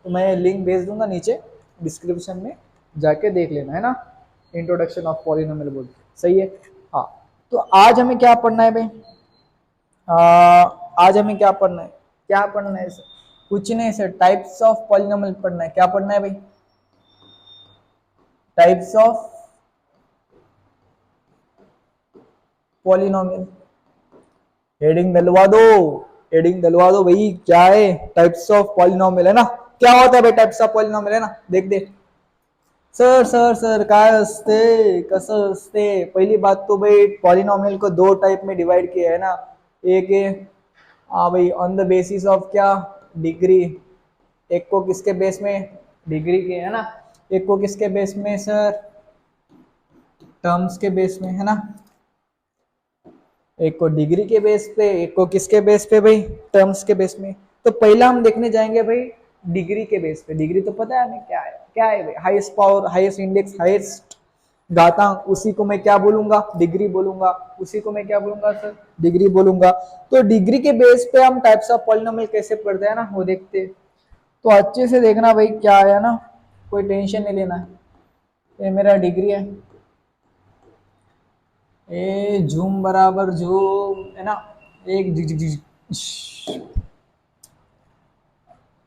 तो मैं लिंक भेज दूंगा नीचे डिस्क्रिप्शन में, जाके देख लेना, है ना, इंट्रोडक्शन ऑफ पॉलिनोमियल बोल के, सही है। हाँ, तो आज हमें क्या पढ़ना है भाई, आज हमें क्या पढ़ना है, क्या पढ़ना है सर, कुछ नहीं सर, टाइप्स ऑफ पॉलिनोमियल पढ़ना है। क्या पढ़ना है भाई, टाइप्स ऑफ पॉलिनोमियल। हेडिंग डलवा दो, हेडिंग डलवा दो भाई, क्या है, टाइप्स ऑफ पॉलिनोमियल, है ना। क्या होता है भाई टाइप्स ऑफ पॉलिनोमियल, है ना, देख दे सर सर सर काय असते, कसं असते। पहिली बात तो भाई पॉलिनोमियल को दो टाइप में डिवाइड किया है ना, एक है हाँ भाई ऑन द बेसिस ऑफ क्या, डिग्री, एक को किसके बेस में, डिग्री के, है ना, एक को किसके बेस में सर, टर्म्स के बेस में, है ना, एक को डिग्री के बेस पे, एक को किसके बेस पे भाई, टर्म्स के बेस में। तो पहला हम देखने जाएंगे भाई डिग्री के बेस पे। डिग्री तो पता है हमें क्या है, क्या है भाई, highest power, highest index, highest घातांक, उसी को मैं क्या बोलूंगा, डिग्री बोलूंगा, उसी को मैं क्या बोलूंगा सर, डिग्री बोलूंगा। तो डिग्री के बेस पे हम टाइप्स ऑफ पॉलिनोमियल कैसे पढ़ते हैं ना, वो देखते। तो अच्छे से देखना भाई, क्या है ना, कोई टेंशन नहीं लेना है। ये मेरा डिग्री है, ए झूम बराबर झूम, है ना, एक झिक झिक झिक।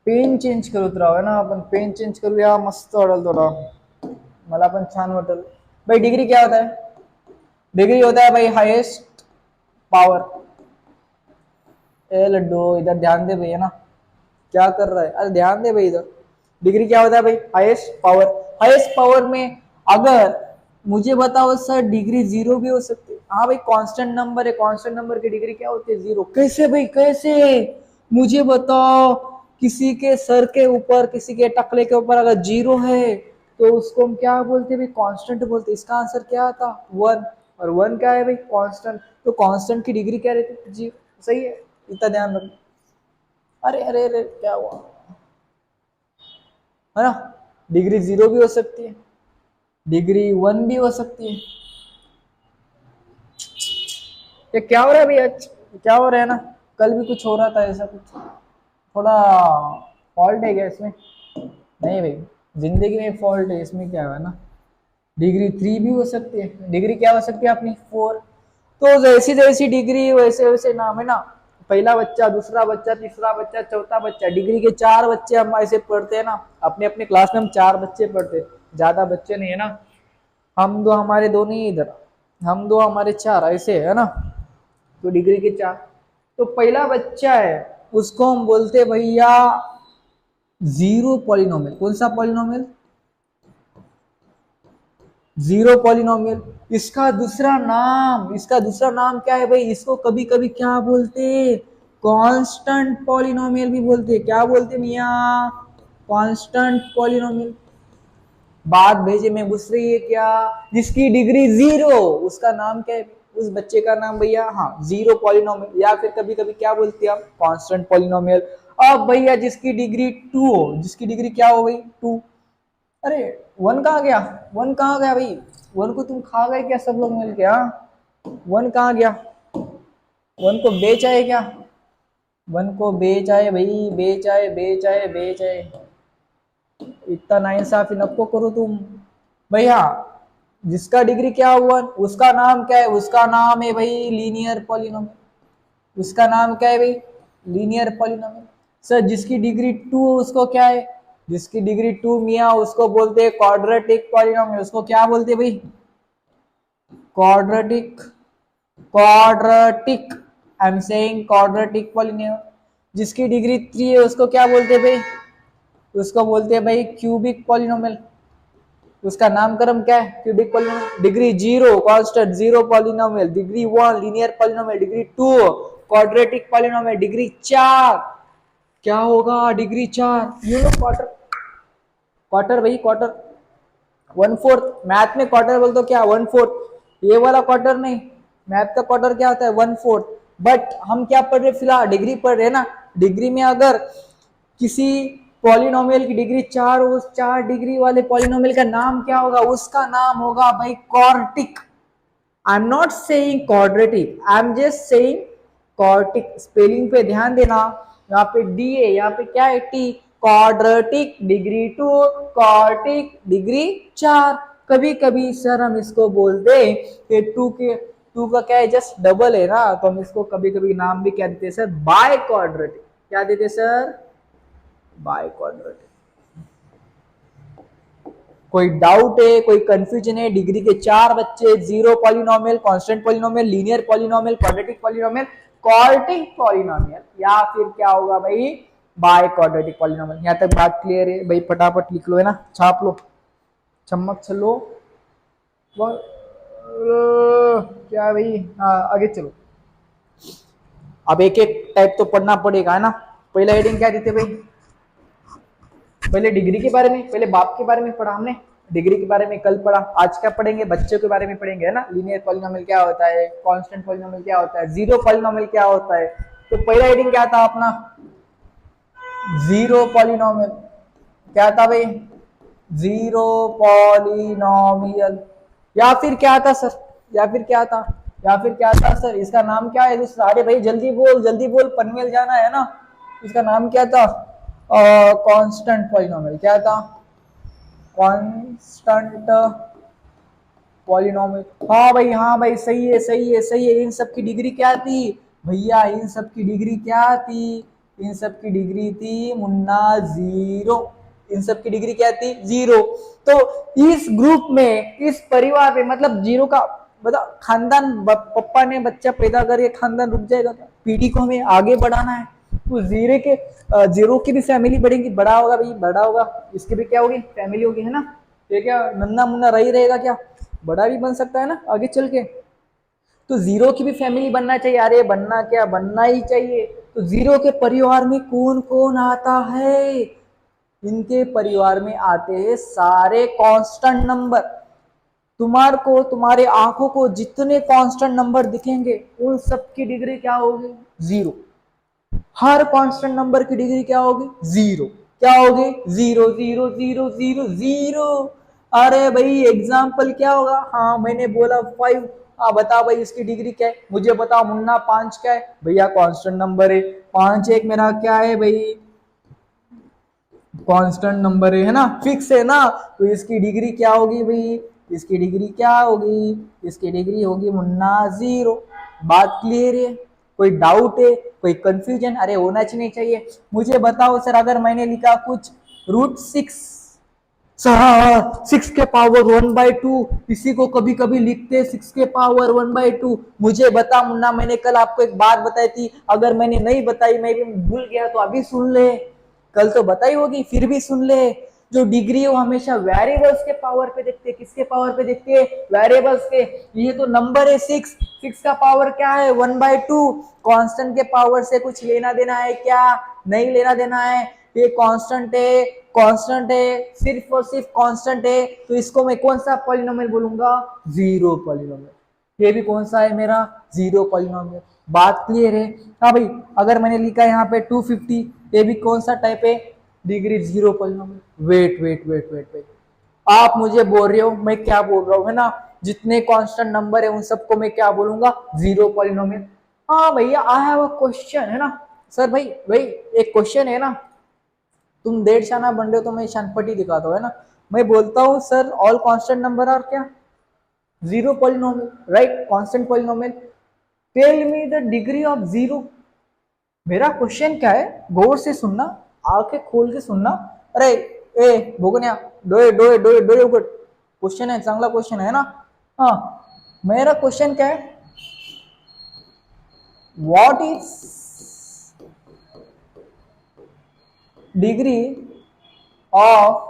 पेन चेंज करत राव, है ना, आपण पेन चेंज करूया, मस्त वाटेल थोडा, मला पण छान वाटेल भाई। डिग्री क्या होता है, डिग्री होता है भाई हाईएस्ट पावर। ए लड्डू इधर ध्यान दे भाई, है ना, क्या कर रहा है, अरे ध्यान दे भाई इधर। डिग्री क्या होता है भाई, हाईएस्ट पावर। हाईएस्ट पावर में अगर मुझे बताओ सर, डिग्री जीरो भी हो सकती है। हाँ भाई, कांस्टेंट नंबर है, कांस्टेंट नंबर की डिग्री क्या होती है, जीरो। कैसे भाई, कैसे, मुझे बताओ। किसी के सर के ऊपर, किसी के टकले के ऊपर अगर जीरो है तो उसको हम क्या बोलते हैं भाई, कांस्टेंट बोलते हैं। इसका आंसर क्या था, वन। और वन क्या है भाई, कांस्टेंट। तो कांस्टेंट की डिग्री क्या रहती है, जीरो, सही है, इतना ध्यान रखो। अरे अरे अरे क्या हुआ, है ना, डिग्री जीरो भी हो सकती है, डिग्री वन भी हो सकती है। ये क्या हो रहा है भैया, क्या हो रहा है ना, कल भी कुछ हो रहा था ऐसा, कुछ थोड़ा फॉल्ट है क्या इसमें, नहीं भाई, जिंदगी में फॉल्ट है, इसमें क्या है ना। डिग्री थ्री भी हो सकती है, डिग्री क्या हो सकती है अपनी, फोर। तो जैसी जैसी डिग्री वैसे वैसे नाम, है ना। पहला बच्चा, दूसरा बच्चा, तीसरा बच्चा, चौथा बच्चा, डिग्री के चार बच्चे हम ऐसे पढ़ते हैं ना, अपने अपने क्लास में हम चार बच्चे पढ़ते हैं, ज्यादा बच्चे नहीं, है ना। हम दो, हमारे दो नहीं इधर, हम दो हमारे चार, ऐसे है ना। तो डिग्री के चार। तो पहला बच्चा है, उसको हम बोलते भैया जीरो पॉलिनोमियल। कौन सा पॉलिनोमियल, जीरो पॉलिनोमियल। इसका दूसरा नाम क्या है भाई, इसको कभी कभी क्या बोलते, कांस्टेंट पॉलिनोमियल भी बोलते। क्या बोलते मिया, कांस्टेंट पॉलिनोमियल। बात भेजे में घुस रही है क्या, जिसकी डिग्री जीरो, उसका नाम क्या है, उस बच्चे का नाम भैया, हाँ, जीरो पॉलिनोमियल, या फिर कभी कभी क्या बोलते हैं हम, कांस्टेंट पॉलिनोमियल। अब भैया जिसकी डिग्री टू हो, जिसकी डिग्री क्या हो गई, टू। अरे वन कहाँ गया, वन कहाँ गया भाई, वन को तुम खा गए क्या सब लोग मिल के, हाँ, वन कहाँ गया, वन को बेच आए क्या, वन को बेच आए भाई, बेच आए, बेच आए, बेच आए। इतना नाइंसाफी नको करो तुम भैया। जिसका डिग्री क्या हुआ, उसका नाम क्या है, उसका नाम है भाई लीनियर पॉलिनोमियल। उसका नाम क्या है भाई, लीनियर पॉलिनोमियल। सर जिसकी डिग्री टू उसको क्या है, जिसकी डिग्री टू मियाँ उसको बोलते हैं क्वाड्रेटिक पॉलिनोमियल। उसको क्या बोलते हैं भाई, quadratic, quadratic, I am saying quadratic polynomial. जिसकी डिग्री थ्री है उसको क्या बोलते हैं भाई, उसको बोलते हैं भाई क्यूबिक पॉलिनोमियल। उसका नामकरण क्या है, cubic polynomial. Degree zero constant zero polynomial, degree one linear polynomial, degree two quadratic polynomial, degree चार क्या होगा, डिग्री चार, यू नो क्वार्टर, क्वार्टर भाई, क्वार्टर, वन फोर्थ। मैथ में क्वार्टर बोल तो क्या, वन फोर्थ। ये वाला क्वार्टर नहीं, मैथ का क्वार्टर क्या होता है, वन फोर्थ। बट हम क्या पढ़ रहे फिलहाल, डिग्री पढ़ रहे ना। डिग्री में अगर किसी पॉलिनोमियल की डिग्री चार, उस चार डिग्री वाले पॉलिनोमियल का नाम क्या होगा, उसका नाम होगा भाई quartic. I am not saying quadratic, I am just saying quartic. Spelling पे ध्यान देना, यहाँ पे डी है, यहाँ पे क्या है, T. Quadratic degree 2, quadratic degree 4। कभी कभी सर हम इसको बोलते हैं कि टू का क्या है, जस्ट डबल है ना, तो हम इसको कभी कभी नाम भी क्या देते हैं सर, बाय क्वाड्रेटिक। क्या देते हैं सर, बाय क्वाड्रेटिक। कोई डाउट है, कोई कंफ्यूजन है? डिग्री के 4 बच्चे, zero polynomial, constant polynomial, linear polynomial, quadratic polynomial, quadratic polynomial, या फिर क्या होगा भाई, बाय क्वाड्रेटिक पॉलिनोमियल। यहां तक बात क्लियर है भाई? फटाफट लिख लो, है ना, छाप लो, चम्मच चलो, क्या भाई, हाँ आगे चलो। अब एक एक टाइप तो पढ़ना पड़ेगा, है ना। पहला हेडिंग क्या देते भाई, पहले डिग्री के बारे में, पहले बाप के बारे में पढ़ा हमने, डिग्री के बारे में कल पढ़ा। आज क्या पढ़ेंगे, बच्चों के बारे में पढ़ेंगे, है ना। लीनियर पॉलिनोमियल क्या होता है, कांस्टेंट पॉलिनोमियल क्या होता है, जीरो पॉलिनोमियल क्या होता है। तो पहला हेडिंग क्या था अपना, जीरो पॉलिनोमियल। क्या था भाई, जीरो पॉलिनोमियल। या फिर क्या था सर, या फिर क्या था, या फिर क्या था सर, इसका नाम क्या है, सारे भाई जल्दी बोल, पनवेल जाना है ना। इसका नाम क्या था, कांस्टेंट पॉलिनोमियल। क्या था, कांस्टेंट पॉलिनोमियल। हाँ भाई सही है, सही है, सही है। इन सब की डिग्री क्या थी भैया, इन सब की डिग्री क्या थी, इन सब की डिग्री थी मुन्ना जीरो। इन सब की डिग्री क्या थी, जीरो। तो इस ग्रुप में, इस परिवार में, मतलब जीरो का मतलब खानदान, पप्पा ने बच्चा पैदा करके खानदान रुक जाएगा क्या, पीढ़ी को हमें आगे बढ़ाना है। तो जीरो की भी फैमिली बढ़ेगी, बड़ा होगा भाई, बड़ा होगा, इसकी भी क्या होगी, फैमिली होगी, है ना। ये क्या नन्ना मुन्ना रही रहेगा क्या, बड़ा भी बन सकता है ना आगे चल के। तो जीरो की भी फैमिली बनना चाहिए, अरे बनना क्या, बनना ही चाहिए। तो जीरो के परिवार में कौन कौन आता है, इनके परिवार में आते हैं सारे कांस्टेंट नंबर। तुम्हारे को, तुम्हारे आंखों को जितने कांस्टेंट नंबर दिखेंगे उन सब की डिग्री क्या होगी, जीरो। हर कांस्टेंट नंबर की डिग्री क्या होगी, जीरो। क्या होगी, zero zero zero zero zero. अरे भाई एग्जाम्पल क्या होगा, हाँ मैंने बोला 5, हाँ बता भाई इसकी डिग्री क्या है, मुझे बताओ मुन्ना 5 क्या है भैया, कांस्टेंट नंबर है। 5 एक मेरा क्या है भाई, कांस्टेंट नंबर है ना, फिक्स है ना। तो इसकी डिग्री क्या होगी भाई, इसकी डिग्री क्या होगी, इसकी डिग्री होगी मुन्ना जीरो। बात क्लियर है? कोई डाउट है, कोई कंफ्यूजन? अरे होना चाहिए, चाहिए। मुझे बताओ सर, अगर मैंने लिखा कुछ √6, सर 6 के पावर 1/2, इसी को कभी कभी लिखते 6 के पावर 1/2। मुझे बता मुन्ना, मैंने कल आपको एक बात बताई थी, अगर मैंने नहीं बताई, मैं भी भूल गया तो अभी सुन ले, कल तो बताई होगी फिर भी सुन ले। जो डिग्री है वो हमेशा वेरिएबल्स के पावर पे देखते हैं, किसके पावर पे देखते हैं, वेरिएबल्स के। ये तो नंबर है 6, 6 का पावर क्या है 1/2। कांस्टेंट के पावर से कुछ लेना देना है क्या, नहीं लेना देना है। ये कांस्टेंट है, कांस्टेंट है, सिर्फ और सिर्फ कांस्टेंट है, तो इसको मैं कौन सा पॉलिनोमियल बोलूंगा, जीरो पॉलिनोमियल। ये भी कौन सा है मेरा, जीरो पॉलिनोमियल। बात क्लियर है? हाँ भाई, अगर मैंने लिखा है यहाँ पे 250, ये भी कौन सा टाइप है, degree zero polynomial. Wait wait wait wait wait, आप मुझे बोल रहे हो, मैं क्या बोल रहा हूँ, है ना, जितने कांस्टेंट नंबर है उन सबको मैं क्या बोलूंगा, जीरो पॉलिनोमियल। हाँ भैया, आई हैव अ क्वेश्चन, है ना सर। भाई एक क्वेश्चन है ना, तुम देर शाना बन रहे हो तो मैं शानपट्टी दिखाता हूँ, है ना। मैं बोलता हूँ sir, all constant number are क्या, zero polynomial, right, constant polynomial. Tell me the degree of zero. मेरा क्वेश्चन क्या है, गौर से सुनना, आंखें खोल के सुनना। अरे ए भोगन्या, डोए डोए डोए डोए उगड़, क्वेश्चन है, चांगला क्वेश्चन है ना। हाँ, मेरा क्वेश्चन क्या है, what is degree of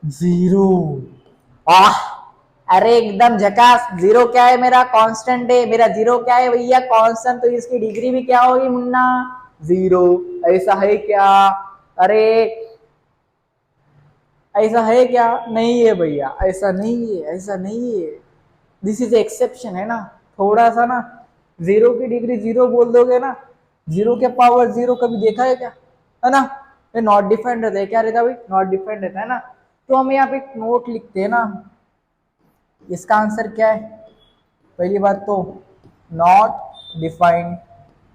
zero. आह, अरे एकदम झकास। जीरो क्या है, मेरा कांस्टेंट है, मेरा जीरो क्या है भैया, कांस्टेंट, तो इसकी डिग्री भी क्या होगी मुन्ना, जीरो। ऐसा है क्या, अरे ऐसा है क्या, नहीं है भैया, ऐसा नहीं है, ऐसा नहीं है। दिस इज एक्सेप्शन, है ना। थोड़ा सा ना, जीरो की डिग्री जीरो बोल दोगे ना, जीरो के पावर जीरो कभी देखा है क्या, है ना। ये नॉट डिफाइंड रहता है, क्या रहता है भाई, नॉट डिफाइंड रहता है ना। तो हम यहाँ पे एक नोट लिखते हैं ना, इसका आंसर क्या है, पहली बात तो नॉट डिफाइंड,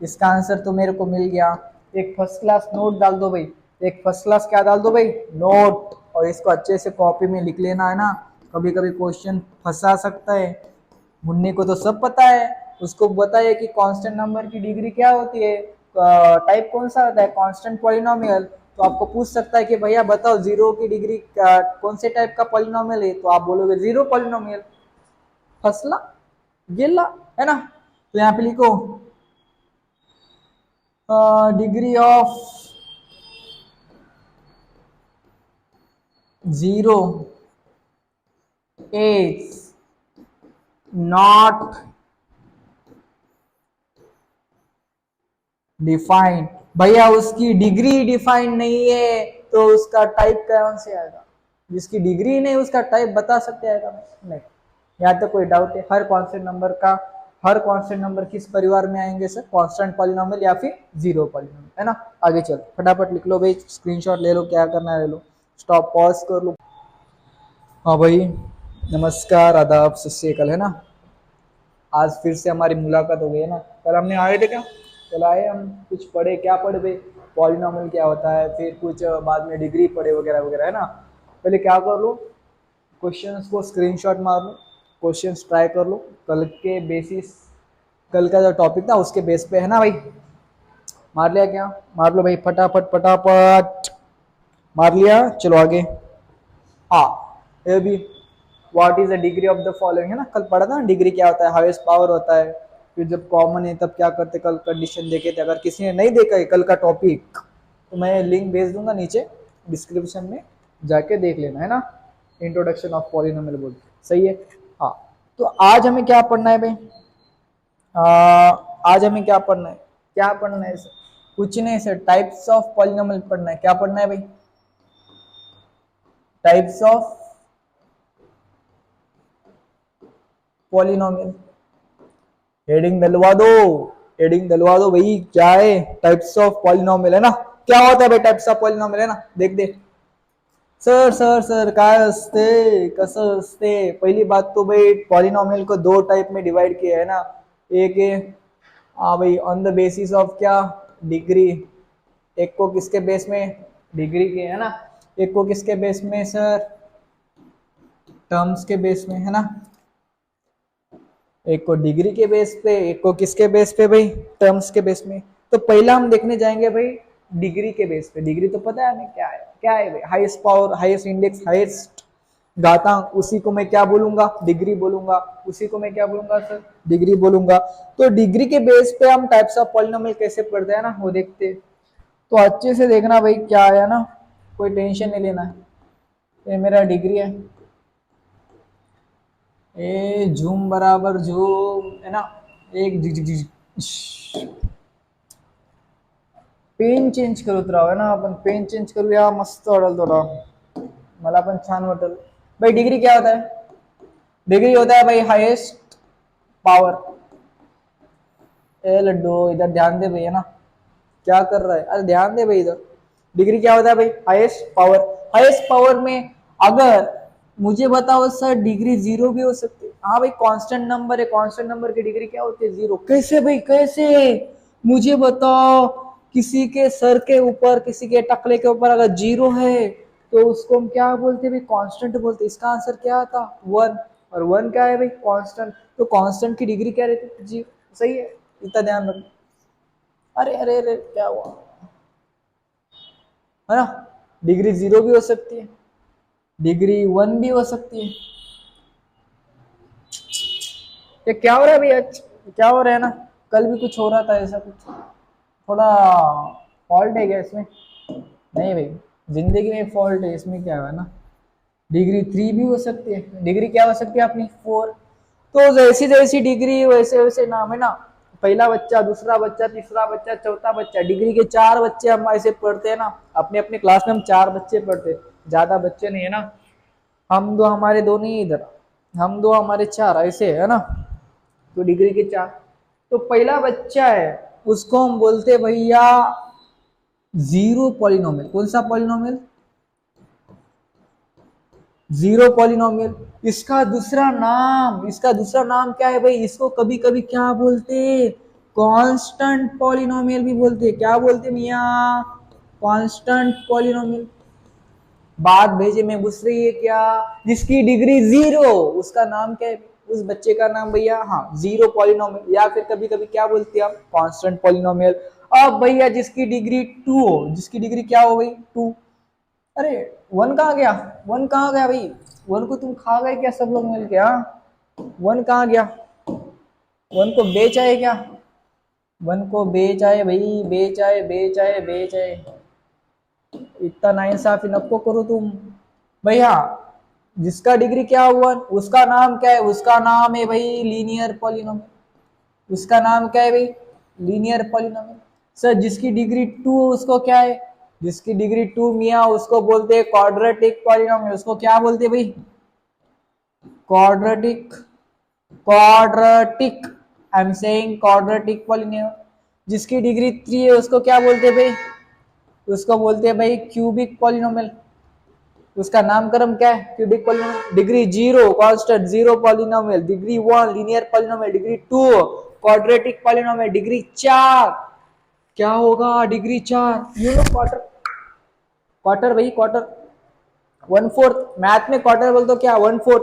इसका आंसर तो मेरे को मिल गया। एक फर्स्ट क्लास नोट डाल दो भाई, एक फर्स्ट क्लास क्या डाल दो भाई, नोट। और इसको अच्छे से कॉपी में लिख लेना है ना, कभी कभी क्वेश्चन फंसा सकता है। मुन्नी को तो सब पता है, उसको पता है कि कांस्टेंट नंबर की डिग्री क्या होती है, टाइप कौन सा होता है, कांस्टेंट पॉलिनोमियल। तो आपको पूछ सकता है कि भैया बताओ जीरो की डिग्री कौन से टाइप का पॉलिनोमियल है, तो आप बोलोगे जीरो पॉलिनोमियल। फसला गिल्ला, है ना। तो यहाँ पे लिखो degree of zero is not defined. भैया उसकी डिग्री डिफाइंड नहीं है तो उसका टाइप कौन से आएगा, जिसकी डिग्री नहीं उसका टाइप बता सकते आएगा नहीं। यहाँ तो कोई डाउट है, हर कांस्टेंट नंबर का, हर कांस्टेंट नंबर किस परिवार में आएंगे सर, कांस्टेंट पॉलिनोमियल या फिर जीरो पॉलिनोमियल, है ना। आगे चल फटाफट लिख लो भाई, स्क्रीनशॉट ले लो, क्या करना है ले लो, स्टॉप पॉज कर लो। हाँ भाई, नमस्कार आदाब सत श्री अकाल, है ना। आज फिर से हमारी मुलाकात हो गई है ना। कल हमने आए थे क्या, कल आए हम कुछ पढ़े, क्या पढ़े भाई, पॉलिनोमियल क्या होता है, फिर कुछ बाद में डिग्री पढ़े वगैरह वगैरह, है ना। पहले क्या कर लो, क्वेश्चंस को स्क्रीनशॉट मार लो, क्वेश्चंस ट्राई कर लो, कल के बेसिस, कल का जो टॉपिक था उसके बेस पे, है ना भाई। मार लिया क्या, मार लो भाई फटाफट फटाफट, मार लिया, चलो आगे। हाँ, ये भी what is the degree of the following, है ना, कल पढ़ा था ना डिग्री क्या होता है, हाईएस्ट पावर होता है। फिर जब कॉमन है तब क्या करते, कल कंडीशन देखे थे। अगर किसी ने नहीं देखा है कल का टॉपिक तो मैं लिंक भेज दूंगा नीचे डिस्क्रिप्शन में, जाके देख लेना, है ना। इंट्रोडक्शन ऑफ पॉलिनोमियल बोल के, सही है। हाँ, तो आज हमें क्या पढ़ना है भाई, आज हमें क्या पढ़ना है, क्या पढ़ना है सर, कुछ नहीं सर, टाइप्स ऑफ पॉलिनोमियल पढ़ना है। क्या पढ़ना है भाई, टाइप्स ऑफ पॉलिनोमियल। हेडिंग डलवा दो, हेडिंग डलवा दो भाई, क्या है, टाइप्स ऑफ पॉलिनोमियल, है ना। क्या होता है भाई टाइप्स ऑफ पॉलिनोमियल, है ना, देख दे। सर सर सर काय असते, कसं असते। पहिली बात तो भाई पॉलिनोमियल को दो टाइप में डिवाइड किया है ना। एक है हाँ भाई ऑन द बेसिस ऑफ क्या, डिग्री। एक को किसके बेस में, डिग्री के, है ना। एक को किसके बेस में सर, टर्म्स के बेस में, है ना। एक को डिग्री के बेस पे, एक को किसके बेस पे भाई, टर्म्स के बेस में। तो पहला हम देखने जाएंगे भाई डिग्री के बेस पे। डिग्री तो पता है हमें क्या है, क्या है भाई, highest power, highest index, highest घातांक, उसी को मैं क्या बोलूंगा, डिग्री बोलूंगा। उसी को मैं क्या बोलूंगा सर, डिग्री बोलूंगा। तो डिग्री के बेस पे हम टाइप्स ऑफ पॉलिनोमियल कैसे पढ़ते हैं ना, वो देखते। तो अच्छे से देखना भाई, क्या है ना, कोई टेंशन नहीं लेना है। ये मेरा डिग्री है, ए झूम बराबर झूम, है ना। एक झिक झिक झिक, पेन चेंज करत राव, है ना, आपण पेन चेंज करूया, मस्त वाटेल थोडा, मला पण छान वाटेल भाई। डिग्री क्या होता है, डिग्री होता है भाई हाईएस्ट पावर। ए लड्डू इधर ध्यान दे भाई, है ना, क्या कर रहा है, अरे ध्यान दे भाई इधर। डिग्री क्या होता है भाई, हाईएस्ट पावर। हाईएस्ट पावर में अगर मुझे बताओ सर डिग्री जीरो भी हो सकती है। हाँ भाई कांस्टेंट नंबर है, कांस्टेंट नंबर की डिग्री क्या होती है, जीरो। कैसे भाई, कैसे, मुझे बताओ। किसी के सर के ऊपर, किसी के टकले के ऊपर अगर जीरो है तो उसको हम क्या बोलते हैं भाई, कांस्टेंट बोलते हैं। इसका आंसर क्या था, वन। और वन क्या है भाई, कांस्टेंट। तो कांस्टेंट की डिग्री क्या रहती है, जीरो। सही है, इतना ध्यान रखो। अरे अरे अरे क्या हुआ, है ना। डिग्री जीरो भी हो सकती है, डिग्री वन भी हो सकती है। ये क्या हो रहा है भैया, क्या हो रहा है ना, कल भी कुछ हो रहा था ऐसा कुछ, थोड़ा फॉल्ट है क्या इसमें, नहीं भाई, जिंदगी में फॉल्ट है, इसमें क्या है ना। डिग्री थ्री भी हो सकती है, डिग्री क्या हो सकती है अपनी, फोर। तो जैसी जैसी डिग्री वैसे वैसे नाम, है ना। पहला बच्चा, दूसरा बच्चा, तीसरा बच्चा, चौथा बच्चा, डिग्री के चार बच्चे हम ऐसे पढ़ते हैं ना। अपने अपने क्लास में हम चार बच्चे पढ़ते हैं, ज्यादा बच्चे नहीं, है ना। हम दो, हमारे दो नहीं इधर, हम दो हमारे चार, ऐसे है ना। तो डिग्री के चार। तो पहला बच्चा है उसको हम बोलते भैया जीरो पॉलिनोमियल। कौन सा पॉलिनोमियल, जीरो पॉलिनोमियल। इसका दूसरा नाम, इसका दूसरा नाम क्या है भाई, इसको कभी कभी क्या बोलते, कांस्टेंट पॉलिनोमियल भी बोलते हैं। क्या बोलते मियाँ? Constant polynomial. बात भेजे में घुस रही है क्या? जिसकी डिग्री 0 उसका नाम क्या है? उस बच्चे का नाम भैया, हाँ, 0 पॉलिनोमियल, या फिर कभी कभी क्या बोलते हैं हम? Constant polynomial. अब भैया जिसकी डिग्री 2 हो, जिसकी डिग्री क्या हो गई? 2। अरे 1 कहाँ गया? 1 कहाँ गया भाई? 1 को तुम खा गए क्या सब लोग मिल के? हाँ, 1 कहाँ गया? 1 को बेच आए क्या? 1 को बेच आए भाई, बेच आए, बेच आए, बेच आए। इतना नाइंसाफी नको करो तुम भैया। जिसका डिग्री क्या हुआ उसका नाम क्या है? उसका नाम है भाई लीनियर पॉलिनोमियल। उसका नाम क्या है भाई? Linear polynomial. सर जिसकी डिग्री 2 उसको क्या है? जिसकी डिग्री 2 मियाँ उसको बोलते हैं क्वाड्रेटिक पॉलिनोमियल। उसको क्या बोलते हैं भाई? Quadratic. Quadratic, I am saying quadratic polynomial. जिसकी डिग्री 3 है उसको क्या बोलते हैं भाई? उसको बोलते हैं भाई क्यूबिक पॉलिनोमियल। उसका नामकरण क्या है? Cubic polynomial. Degree 0 constant 0 polynomial, degree 1 linear polynomial, degree 2 quadratic polynomial, degree 4 क्या होगा? Degree 4 you know quarter. Quarter भाई, क्वार्टर 1/4। मैथ में क्वार्टर बोल तो क्या? 1/4।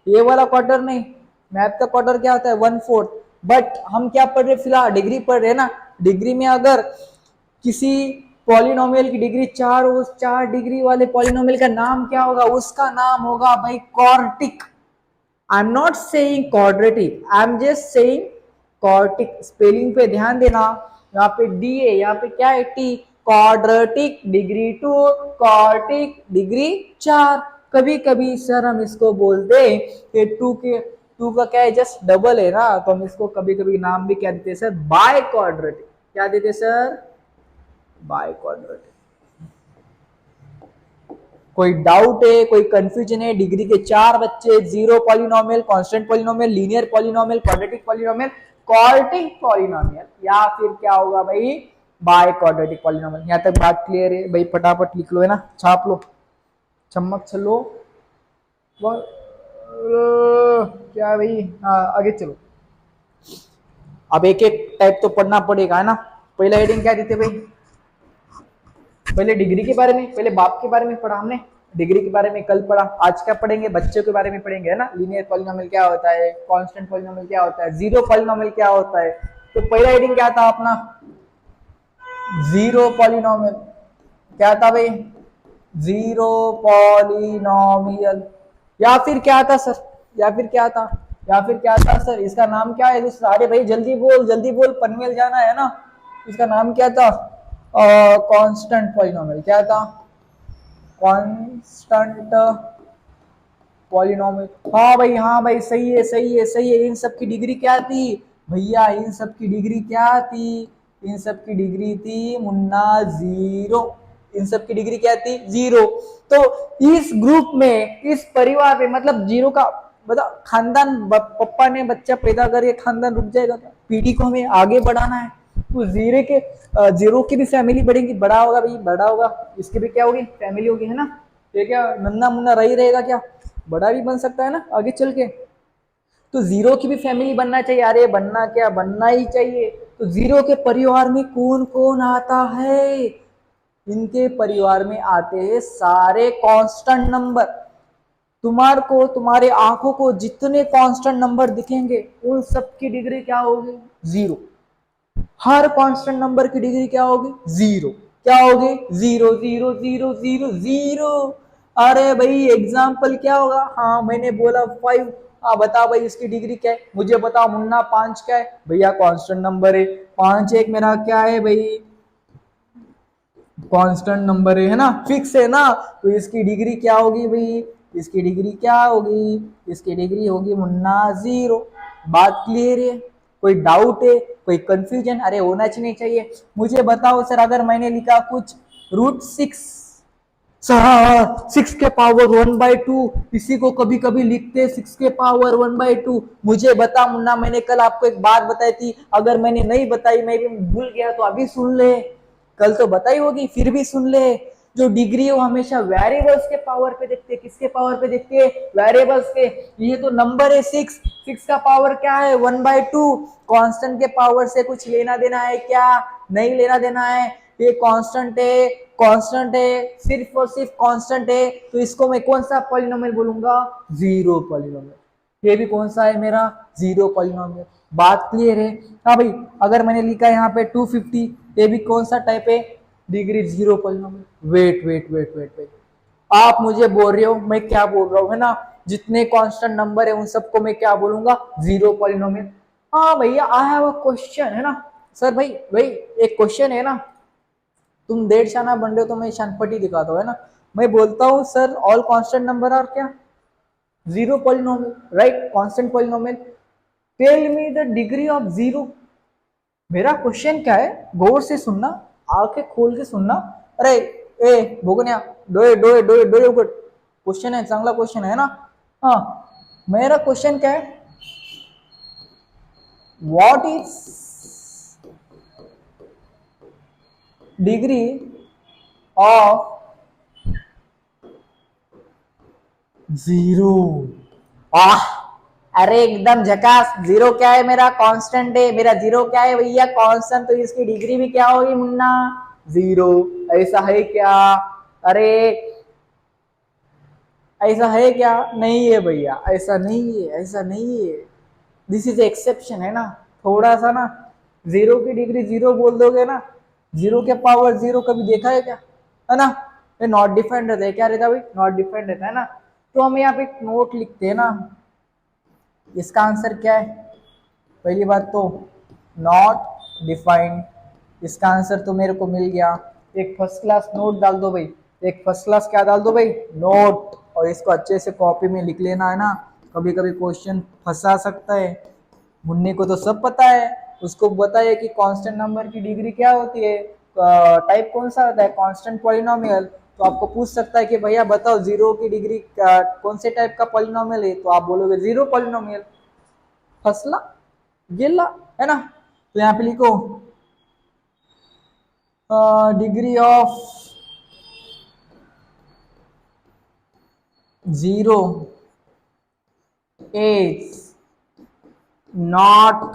ये वाला क्वार्टर नहीं, मैथ का क्वार्टर क्या होता है? 1/4। बट हम क्या पढ़ रहे फिलहाल? डिग्री पढ़ रहे ना। डिग्री में अगर किसी पॉलिनोमियल की डिग्री 4, उस 4 डिग्री वाले पॉलिनोमियल का नाम क्या होगा? उसका नाम होगा भाई quartic. I am not saying quadratic, I am just saying quartic. Spelling पे ध्यान देना। यहाँ पे डी है, यहाँ पे क्या है? T. Quadratic degree 2, quartic degree 4। कभी कभी सर हम इसको बोलते हैं 2 का क्या है? जस्ट डबल है ना, तो हम इसको कभी कभी नाम भी क्या देते हैं सर? By quadratic. क्या देते सर? By quadratic. कोई डाउट है, कोई कंफ्यूजन है? डिग्री के 4 बच्चे, 0 polynomial, constant polynomial, linear polynomial, quadratic polynomial, quartic polynomial, या फिर क्या होगा भाई? By quadratic polynomial. यहाँ तक बात क्लियर है भाई? फटाफट लिख लो, है ना, छाप लो, चम्मच चलो। क्या भाई? हाँ आगे चलो। अब एक एक टाइप तो पढ़ना पड़ेगा, है ना। पहला हेडिंग क्या देते भाई? पहले डिग्री के बारे में, पहले बाप के बारे में पढ़ा हमने। डिग्री के बारे में कल पढ़ा। आज क्या पढ़ेंगे? बच्चों के बारे में पढ़ेंगे, है ना। लीनियर पॉलिनोमियल क्या होता है, कांस्टेंट पॉलिनोमियल क्या होता है, 0 पॉलिनोमियल क्या होता है। तो पहला हेडिंग क्या था अपना? 0 पॉलिनोमियल। क्या था भाई? 0 पॉलिनोमियल। या फिर क्या था सर? या फिर क्या था? या फिर क्या था सर? इसका नाम क्या है? सारे भाई जल्दी बोल, जल्दी बोल, पनवेल जाना है ना। इसका नाम क्या था? Constant polynomial. क्या था? Constant polynomial. हाँ भाई, हाँ भाई, सही है, सही है, सही है। इन सब की डिग्री क्या थी भैया? इन सब की डिग्री क्या थी? इन सब की डिग्री थी मुन्ना 0। इन सब की डिग्री क्या थी? 0। तो इस ग्रुप में, इस परिवार में, मतलब 0 का मतलब खानदान, पप्पा ने बच्चा पैदा करके खानदान रुक जाएगा क्या? पीढ़ी को हमें आगे बढ़ाना है। तो 0 की भी फैमिली बढ़ेगी, बड़ा होगा भाई, बड़ा होगा, इसकी भी क्या होगी? फैमिली होगी, है ना। ये क्या नन्ना मुन्ना रही रहेगा क्या? बड़ा भी बन सकता है ना आगे चल के। तो 0 की भी फैमिली बनना चाहिए। अरे बनना क्या, बनना ही चाहिए। तो 0 के परिवार में कौन कौन आता है? इनके परिवार में आते हैं सारे कांस्टेंट नंबर। तुम्हारे को, तुम्हारे आंखों को जितने कांस्टेंट नंबर दिखेंगे उन सब की डिग्री क्या होगी? 0। हर कांस्टेंट नंबर की डिग्री क्या होगी? 0। क्या होगी? 0 0 0 0 0। अरे भाई एग्जाम्पल क्या होगा? हाँ मैंने बोला 5। हाँ बता भाई इसकी डिग्री क्या है? मुझे बताओ मुन्ना। 5 क्या है भैया? कांस्टेंट नंबर है। 5 एक मेरा क्या है भाई? कांस्टेंट नंबर है ना, फिक्स है ना। तो इसकी डिग्री क्या होगी भाई? इसकी डिग्री क्या होगी? इसकी डिग्री होगी मुन्ना 0। बात क्लियर है? कोई डाउट है, कोई कंफ्यूजन? अरे होना चाहिए। मुझे बताओ सर, अगर मैंने लिखा कुछ √6 सर, हाँ 6 के पावर 1/2, इसी को कभी कभी लिखते 6 के पावर 1/2। मुझे बता मुन्ना, मैंने कल आपको एक बात बताई थी, अगर मैंने नहीं बताई, मैं भी भूल गया तो अभी सुन ले। कल तो बताई होगी, फिर भी सुन ले। जो डिग्री है वो हमेशा वेरिएबल्स के पावर पे देखते हैं। किसके पावर पे देखते हैं? वेरिएबल्स के। ये तो नंबर है 6, 6 का पावर क्या है? 1/2। कांस्टेंट के पावर से कुछ लेना देना है क्या? नहीं लेना देना है। ये कांस्टेंट है, कांस्टेंट है, सिर्फ और सिर्फ कांस्टेंट है, तो इसको मैं कौन सा पॉलिनोमियल बोलूंगा? Zero polynomial. ये भी कौन सा है मेरा? Zero polynomial. बात क्लियर है? हाँ भाई, अगर मैंने लिखा है यहाँ पे 250, ये भी कौन सा टाइप है? Degree zero polynomial. Wait wait wait wait wait, आप मुझे बोल रहे हो, मैं क्या बोल रहा हूँ, है ना? जितने कांस्टेंट नंबर है उन सबको मैं क्या बोलूंगा? Zero polynomial. हाँ भैया, आई हैव अ क्वेश्चन, है ना? सर भाई भाई एक क्वेश्चन है ना, तुम डेढ़ शाना बन रहे हो तो मैं शानपट्टी दिखाता हूँ, है ना? मैं बोलता हूँ sir all constant number are क्या? Zero polynomial, right? Constant polynomial. Tell me the degree of zero. मेरा क्वेश्चन क्या है, गौर से सुनना, आंखें खोल के सुनना। अरे ए भोगन्या, डोए डोए डोए डोए उगड, क्वेश्चन है, चांगला क्वेश्चन है ना? हाँ, मेरा क्वेश्चन क्या है, what is degree of zero? आह, अरे एकदम झकास। जीरो क्या है? मेरा कांस्टेंट है। मेरा जीरो क्या है भैया? कांस्टेंट। तो इसकी डिग्री भी क्या होगी मुन्ना? जीरो। ऐसा है क्या? अरे ऐसा है क्या? नहीं है भैया, ऐसा नहीं है, ऐसा नहीं है। दिस इज एक्सेप्शन, है ना? थोड़ा सा ना, जीरो की डिग्री जीरो बोल दोगे ना, जीरो के पावर जीरो कभी देखा है क्या? है ना? ये नॉट डिफाइंड रहता है। क्या रहता है भाई? नॉट डिफाइंड रहता है ना। तो हम यहाँ पे एक नोट लिखते हैं ना, इसका आंसर क्या है? पहली बात तो नॉट डिफाइंड। इसका आंसर तो मेरे को मिल गया। एक फर्स्ट क्लास नोट डाल दो भाई, एक फर्स्ट क्लास क्या डाल दो भाई? नोट। और इसको अच्छे से कॉपी में लिख लेना, है ना? कभी कभी क्वेश्चन फंसा सकता है। मुन्ने को तो सब पता है, उसको बताइए कि कांस्टेंट नंबर की डिग्री क्या होती है, टाइप कौन सा होता है? Constant polynomial. तो आपको पूछ सकता है कि भैया बताओ जीरो की डिग्री कौन से टाइप का पॉलिनोमियल है, तो आप बोलोगे जीरो पॉलिनोमियल। फसला गिल्ला, है ना? तो यहाँ पे लिखो degree of zero is not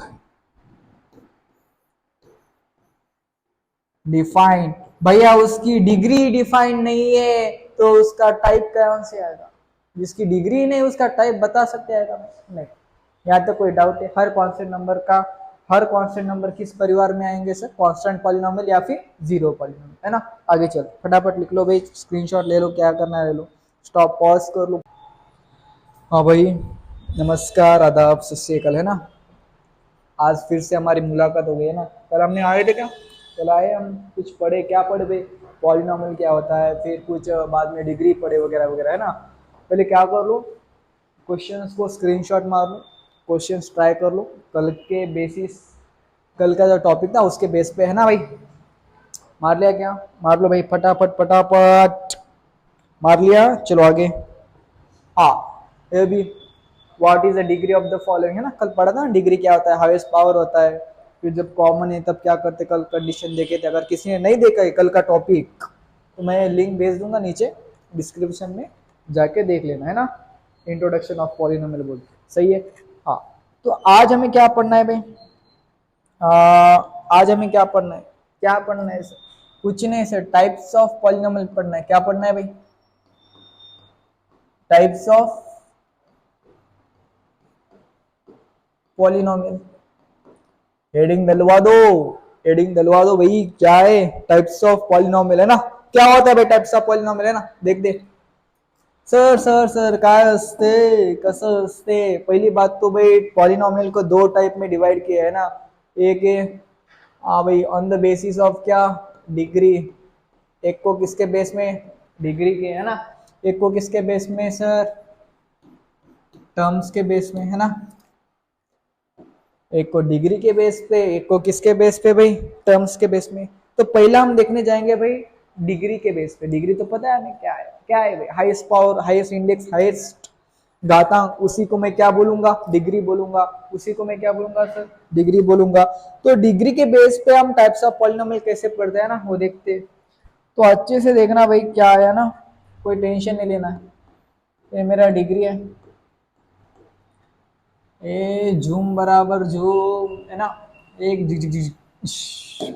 defined. भैया उसकी डिग्री डिफाइंड नहीं है, तो उसका टाइप कौन से आएगा? जिसकी डिग्री नहीं उसका टाइप बता सकते आएगा? नहीं। यहाँ तो कोई डाउट है? हर कांस्टेंट नंबर का, हर कांस्टेंट नंबर किस परिवार में आएंगे सर? कांस्टेंट पॉलिनोमियल या फिर जीरो पॉलिनोमियल, है ना? आगे चल, फटाफट लिख लो भाई, स्क्रीनशॉट ले लो, क्या करना है ले लो, स्टॉप पॉज कर लो। हाँ भाई, नमस्कार, आदाब, सत श्री अकाल, है ना? आज फिर से हमारी मुलाकात हो गई है ना। कल हमने आए थे क्या? कल आए, हम कुछ पढ़े, क्या पढ़े भाई? पॉलिनोमियल क्या होता है, फिर कुछ बाद में डिग्री पढ़े वगैरह वगैरह, है ना? पहले क्या कर लो, क्वेश्चंस को स्क्रीनशॉट मार लो, क्वेश्चंस ट्राई कर लो, कल के बेसिस, कल का जो टॉपिक था उसके बेस पे, है ना भाई? मार लिया क्या? मार लो भाई, फटाफट फटाफट मार लिया। चलो आगे। हाँ, ये भी what is the degree of the following, है ना? कल पढ़ा था ना डिग्री क्या होता है, हाईएस्ट पावर होता है। फिर जब कॉमन है तब क्या करते, कल कंडीशन देखे थे। अगर किसी ने नहीं देखा है कल का टॉपिक, तो मैं लिंक भेज दूंगा नीचे डिस्क्रिप्शन में, जाके देख लेना, है ना? इंट्रोडक्शन ऑफ पॉलिनोमियल बोल के, सही है? हाँ, तो आज हमें क्या पढ़ना है भाई? आज हमें क्या पढ़ना है? क्या पढ़ना है सर? कुछ नहीं सर, टाइप्स ऑफ पॉलिनोमियल पढ़ना है। क्या पढ़ना है भाई? Types of polynomial. हेडिंग डलवा दो, हेडिंग डलवा दो भाई। क्या है? टाइप्स ऑफ पॉलिनोमियल, है ना? क्या होता है भाई टाइप्स ऑफ पॉलिनोमियल, है ना? देख दे सर, सर सर काय असते, कसं असते? पहिली बात तो भाई पॉलिनोमियल को दो टाइप में डिवाइड किया है ना। एक है हाँ भाई ऑन द बेसिस ऑफ क्या? डिग्री। एक को किसके बेस में? डिग्री के, है ना? एक को किसके बेस में सर? टर्म्स के बेस में, है ना? एक को डिग्री के बेस पे, एक को किसके बेस पे भाई? टर्म्स के बेस में। तो पहला हम देखने जाएंगे भाई डिग्री के बेस पे। डिग्री तो पता है हमें क्या है? क्या है भाई? Highest power, highest index, highest घातांक, उसी को मैं क्या बोलूंगा? डिग्री बोलूंगा। उसी को मैं क्या बोलूंगा सर? डिग्री बोलूंगा। तो डिग्री के बेस पे हम टाइप्स ऑफ पॉलिनोमियल कैसे पढ़ते हैं ना, वो देखते हैं। तो अच्छे से देखना भाई क्या है ना, कोई टेंशन नहीं लेना है। ये मेरा डिग्री है, ए झूम बराबर झूम है ना। एक झिक झिक झिक।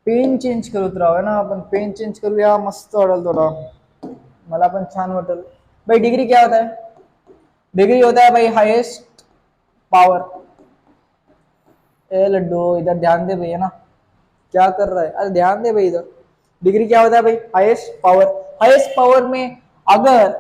पेन चेंज करत राव है ना आपण, पेन चेंज करूया, मस्त वाटेल थोडा, मला पण छान वाटेल। भाई डिग्री क्या होता है? डिग्री होता है भाई हाईएस्ट पावर। ए लड्डू इधर ध्यान दे भाई है ना, क्या कर रहा है, अरे ध्यान दे भाई इधर। डिग्री क्या होता है भाई? Highest power. हाईएस्ट पावर में अगर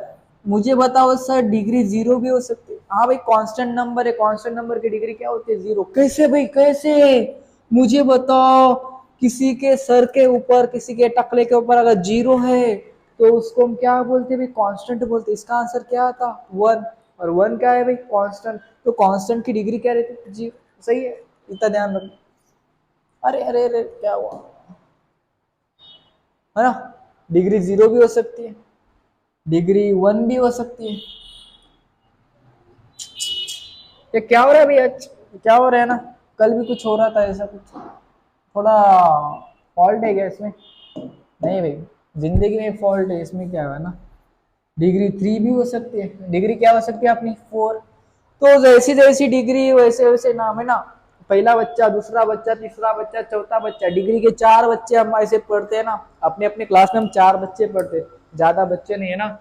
मुझे बताओ सर डिग्री जीरो भी हो सकती है। हाँ भाई कांस्टेंट नंबर है, कांस्टेंट नंबर की डिग्री क्या होती है? जीरो। कैसे भाई कैसे, मुझे बताओ। किसी के सर के ऊपर, किसी के टकले के ऊपर अगर जीरो है तो उसको हम क्या बोलते हैं भाई? कांस्टेंट बोलते हैं। इसका आंसर क्या था? वन। और वन क्या है भाई? कांस्टेंट। तो कांस्टेंट की डिग्री क्या रहती है? जीरो। सही है, इतना ध्यान रखो। अरे अरे अरे क्या हुआ है ना, डिग्री जीरो भी हो सकती है, डिग्री वन भी हो सकती है। ये क्या हो रहा है भैया, क्या हो रहा है ना, कल भी कुछ हो रहा था ऐसा, कुछ थोड़ा फॉल्ट है क्या इसमें? नहीं भाई, जिंदगी में फॉल्ट है, इसमें क्या है ना। डिग्री थ्री भी हो सकती है, डिग्री क्या हो सकती है अपनी? फोर। तो जैसी जैसी डिग्री वैसे वैसे नाम है ना। पहला बच्चा, दूसरा बच्चा, तीसरा बच्चा, चौथा बच्चा, डिग्री के चार बच्चे हम ऐसे पढ़ते हैं ना, अपने अपने क्लास में हम चार बच्चे पढ़ते हैं, ज्यादा बच्चे नहीं है ना।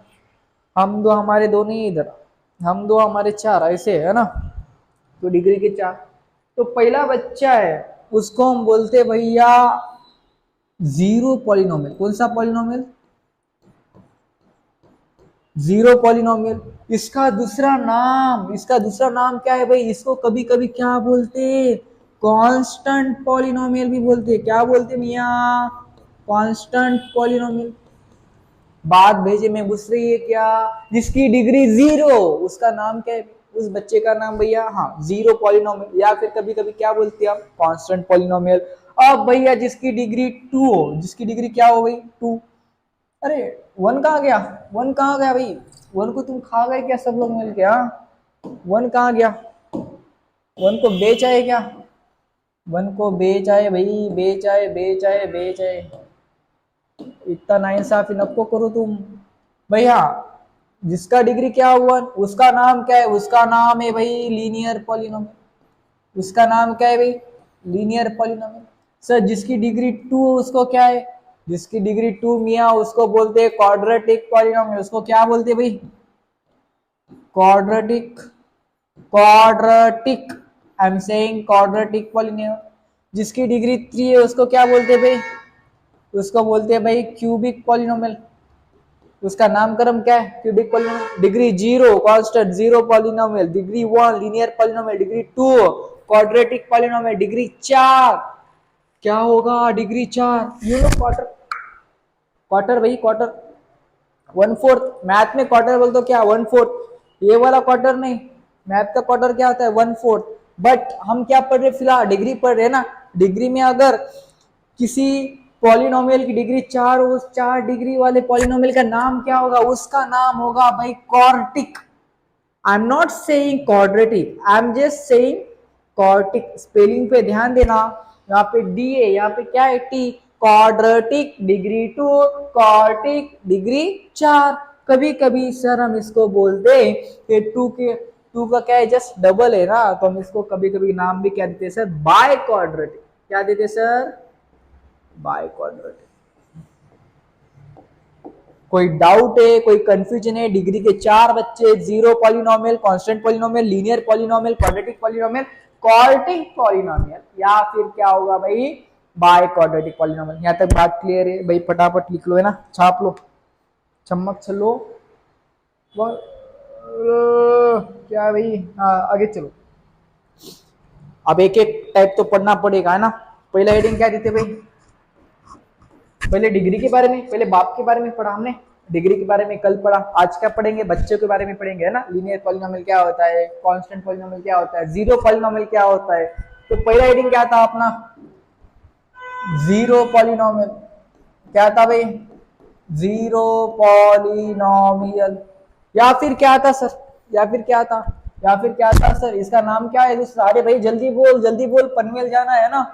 हम दो हमारे दो नहीं इधर, हम दो हमारे चार, ऐसे है ना। तो डिग्री के चार। तो पहला बच्चा है उसको हम बोलते भैया जीरो पॉलिनोमियल। कौन सा पॉलिनोमियल? Zero polynomial. इसका दूसरा नाम क्या है भाई? इसको कभी कभी क्या बोलते? कांस्टेंट पॉलिनोमियल भी बोलते। क्या बोलते मिया? Constant polynomial. बात भेजे में घुस रही है क्या? जिसकी डिग्री जीरो, उसका नाम क्या है? उस बच्चे का नाम भैया, हाँ, जीरो पॉलिनोमियल, या फिर कभी कभी क्या बोलते हैं हम? Constant polynomial. अब भैया जिसकी डिग्री टू हो, जिसकी डिग्री क्या हो गई? टू। अरे वन कहाँ गया? वन कहाँ गया भाई? वन को तुम खा गए क्या सब लोग मिल के? हाँ, वन कहाँ गया? वन को बेच आए क्या? वन को बेच आए भाई, बेच आए, बेच आए, बेच आए। इतना नाइंसाफी नको करो तुम भैया। जिसका डिग्री क्या हुआ, उसका नाम क्या है? उसका नाम है भाई लीनियर पॉलिनोमियल। उसका नाम क्या है भाई? Linear polynomial. सर जिसकी डिग्री टू उसको क्या है? जिसकी डिग्री टू मियाँ उसको बोलते हैं क्वाड्रेटिक पॉलिनोमियल। उसको क्या बोलते हैं भाई? Quadratic. Quadratic, I am saying quadratic polynomial. जिसकी डिग्री थ्री है उसको क्या बोलते हैं भाई? उसको बोलते हैं भाई क्यूबिक पॉलिनोमियल। उसका नामकरण क्या है? Cubic polynomial. Degree zero constant zero polynomial, degree one linear polynomial, degree two quadratic polynomial, degree चार क्या होगा? डिग्री चार यू नो क्वार्टर। क्वार्टर भाई, क्वार्टर वन फोर्थ। मैथ में क्वार्टर बोल तो क्या? One fourth. ये वाला क्वार्टर नहीं, मैथ का क्वार्टर क्या होता है? One fourth. बट हम क्या पढ़ रहे फिलहाल? डिग्री पढ़ रहे ना। डिग्री में अगर किसी पॉलिनोमियल की डिग्री चार, उस चार डिग्री वाले पॉलिनोमियल का नाम क्या होगा? उसका नाम होगा भाई quartic. I am not saying quadratic, I am just saying quartic. Spelling पे ध्यान देना, यहाँ पे डी है, यहाँ पे क्या है? T. Quadratic degree two, quartic degree चार। कभी कभी सर हम इसको बोलते हैं टू का क्या है? जस्ट डबल है ना, तो हम इसको कभी कभी नाम भी क्या देते हैं सर? By quadratic. क्या देते सर? By quadratic. कोई डाउट है, कोई कंफ्यूजन है? डिग्री के चार बच्चे, zero polynomial, constant polynomial, linear polynomial, quadratic polynomial, quartic polynomial, या फिर क्या होगा भाई? By quadratic polynomial. यहाँ तक बात क्लियर है भाई? फटाफट लिख लो है ना, छाप लो, चम्मच चलो। क्या भाई? हाँ आगे चलो। अब एक एक टाइप तो पढ़ना पड़ेगा है ना। पहला हेडिंग क्या देते भाई? पहले डिग्री के बारे में, पहले बाप के बारे में पढ़ा हमने, डिग्री के बारे में कल पढ़ा। आज क्या पढ़ेंगे? बच्चों के बारे में पढ़ेंगे है ना। लीनियर पॉलिनोमियल क्या होता है, कांस्टेंट पॉलिनोमियल क्या होता है, जीरो पॉलिनोमियल क्या होता है। तो पहला हेडिंग क्या था अपना? Zero polynomial. क्या था भाई? Zero polynomial. या फिर क्या था सर? या फिर क्या था? या फिर क्या था सर? इसका नाम क्या है दूसरा? अरे भाई जल्दी बोल, जल्दी बोल, पनवेल जाना है ना।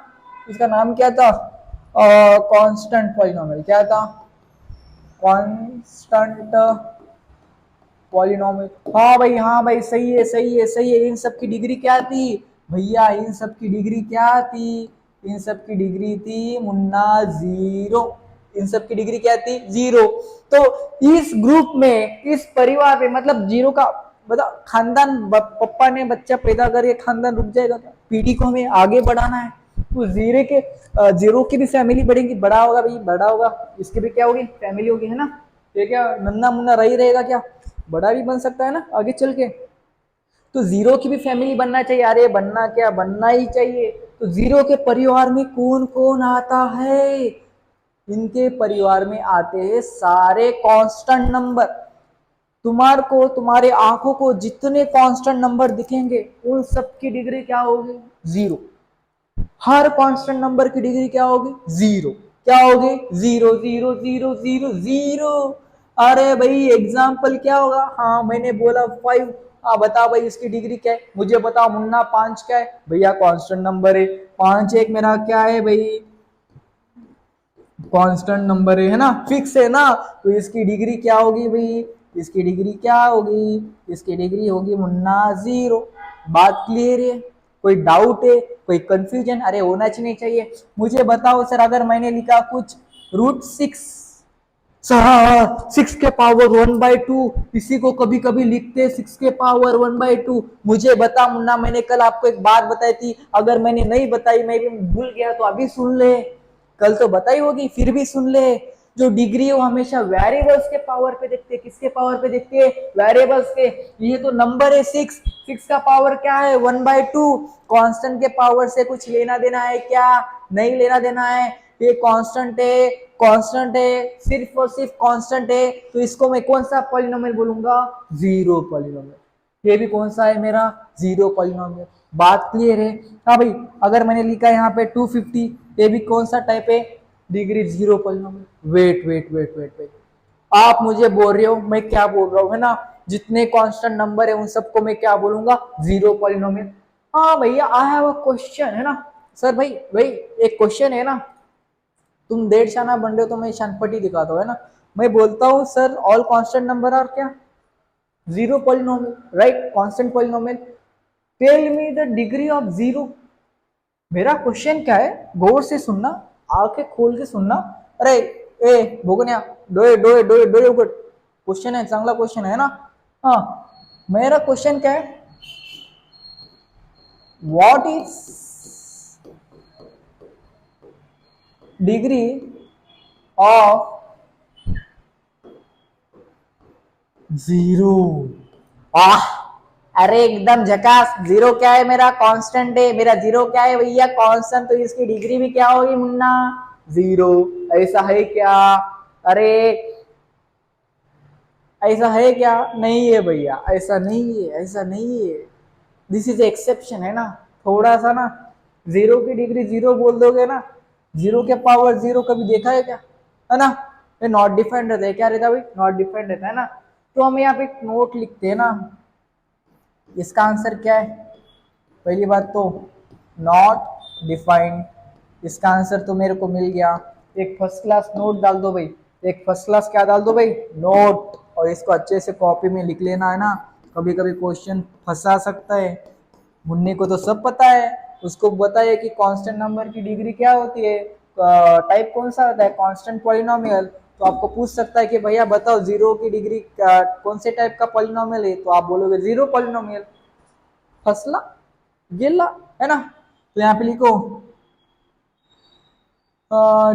इसका नाम क्या था? कांस्टेंट पॉलिनोमियल क्या था? Constant polynomial. हाँ भाई सही है सही है सही है। इन सब की डिग्री क्या थी भैया? इन सब की डिग्री क्या थी? इन सब की डिग्री थी मुन्ना जीरो। इन सब की डिग्री क्या थी? जीरो। तो इस ग्रुप में, इस परिवार में, मतलब जीरो का मतलब खानदान, पप्पा ने बच्चा पैदा करके खानदान रुक जाएगा क्या? पीढ़ी को हमें आगे बढ़ाना है तो जीरो की भी फैमिली बढ़ेगी, बड़ा होगा भाई, बड़ा होगा, इसकी भी क्या होगी? फैमिली होगी, है ना? ये क्या नन्ना मुन्ना रही रहेगा क्या? बड़ा भी बन सकता है ना आगे चल के। तो जीरो की भी फैमिली बनना चाहिए। अरे बनना क्या, बनना ही चाहिए। तो जीरो के परिवार में कौन कौन आता है? इनके परिवार में आते हैं सारे कांस्टेंट नंबर। तुम्हारे को, तुम्हारे आंखों को जितने कांस्टेंट नंबर दिखेंगे उन सब की डिग्री क्या होगी? जीरो। हर कांस्टेंट नंबर की डिग्री क्या होगी? जीरो। क्या होगी? Zero zero zero zero zero. अरे भाई एग्जाम्पल क्या होगा? हाँ मैंने बोला 5। हाँ बताओ भाई इसकी डिग्री क्या है? मुझे बताओ मुन्ना 5 क्या है? भैया कांस्टेंट नंबर है। 5 एक मेरा क्या है भाई? कांस्टेंट नंबर है ना, फिक्स है ना? तो इसकी डिग्री क्या होगी भाई? इसकी डिग्री क्या होगी? इसकी डिग्री होगी मुन्ना जीरो। बात क्लियर है? कोई डाउट है, कोई कंफ्यूजन? अरे होना चाहिए चाहिए। मुझे बताओ सर, अगर मैंने लिखा कुछ √6, सर 6 के पावर 1/2, इसी को कभी कभी लिखते 6 के पावर 1/2। मुझे बता मुन्ना, मैंने कल आपको एक बात बताई थी, अगर मैंने नहीं बताई, मैं भी भूल गया तो अभी सुन ले। कल तो बताई होगी फिर भी सुन ले। जो डिग्री है वो हमेशा वेरिएबल्स के पावर पे देखते हैं। किसके पावर पे देखते हैं? वेरिएबल्स के। ये तो नंबर है 6, 6 का पावर क्या है? 1/2। कांस्टेंट के पावर से कुछ लेना देना है क्या? नहीं लेना देना है। ये कांस्टेंट है, कांस्टेंट है, सिर्फ और सिर्फ कांस्टेंट है, तो इसको मैं कौन सा पॉलिनोमियल बोलूंगा? Zero polynomial. ये भी कौन सा है मेरा? Zero polynomial. बात क्लियर है? हाँ भाई, अगर मैंने लिखा यहाँ पे 250, ये भी कौन सा टाइप है? Degree zero polynomial. Wait wait wait wait wait, आप मुझे बोल रहे हो, मैं क्या बोल रहा हूँ, है ना? जितने कांस्टेंट नंबर है उन सबको मैं क्या बोलूंगा? Zero polynomial. हाँ भैया, आई हैव अ क्वेश्चन, है ना? सर भाई भाई एक क्वेश्चन है ना, तुम डेढ़ शाना बन रहे हो तो मैं शानपट्टी दिखाता हूँ, है ना? मैं बोलता हूँ sir all constant number are क्या? Zero polynomial, right? Constant polynomial. Tell me the degree of zero. मेरा क्वेश्चन क्या है, गौर से सुनना, आंखें खोल के सुनना। अरे ए भोगन्या, डोए डोए डोए डोए उगड़। क्वेश्चन है, चांगला क्वेश्चन है ना? हाँ, मेरा क्वेश्चन क्या है? What is degree of zero? आह, अरे एकदम झकास। जीरो क्या है? मेरा कांस्टेंट है। मेरा जीरो क्या है भैया? कांस्टेंट। तो इसकी डिग्री भी क्या होगी मुन्ना? जीरो। ऐसा है क्या? अरे ऐसा है क्या? नहीं है भैया, ऐसा नहीं है, ऐसा नहीं है। दिस इज एक्सेप्शन, है ना? थोड़ा सा ना, जीरो की डिग्री जीरो बोल दोगे ना, जीरो के पावर जीरो कभी देखा है क्या? है ना? ये नॉट डिफाइंड रहता है। क्या रहता है भाई? नॉट डिफाइंड रहता है ना। तो हम यहाँ पे एक नोट लिखते हैं ना, इसका आंसर क्या है? पहली बात तो नॉट डिफाइंड। इसका आंसर तो मेरे को मिल गया। एक फर्स्ट क्लास नोट डाल दो भाई। एक फर्स्ट क्लास क्या डाल दो भाई? नोट। और इसको अच्छे से कॉपी में लिख लेना, है ना? कभी कभी क्वेश्चन फंसा सकता है। मुन्ने को तो सब पता है, उसको बताइए कि कांस्टेंट नंबर की डिग्री क्या होती है, टाइप कौन सा होता है? Constant polynomial. तो आपको पूछ सकता है कि भैया बताओ जीरो की डिग्री कौन से टाइप का पॉलिनोमियल है, तो आप बोलोगे जीरो पॉलिनोमियल। फसला गिल्ला, है ना? तो यहाँ पे लिखो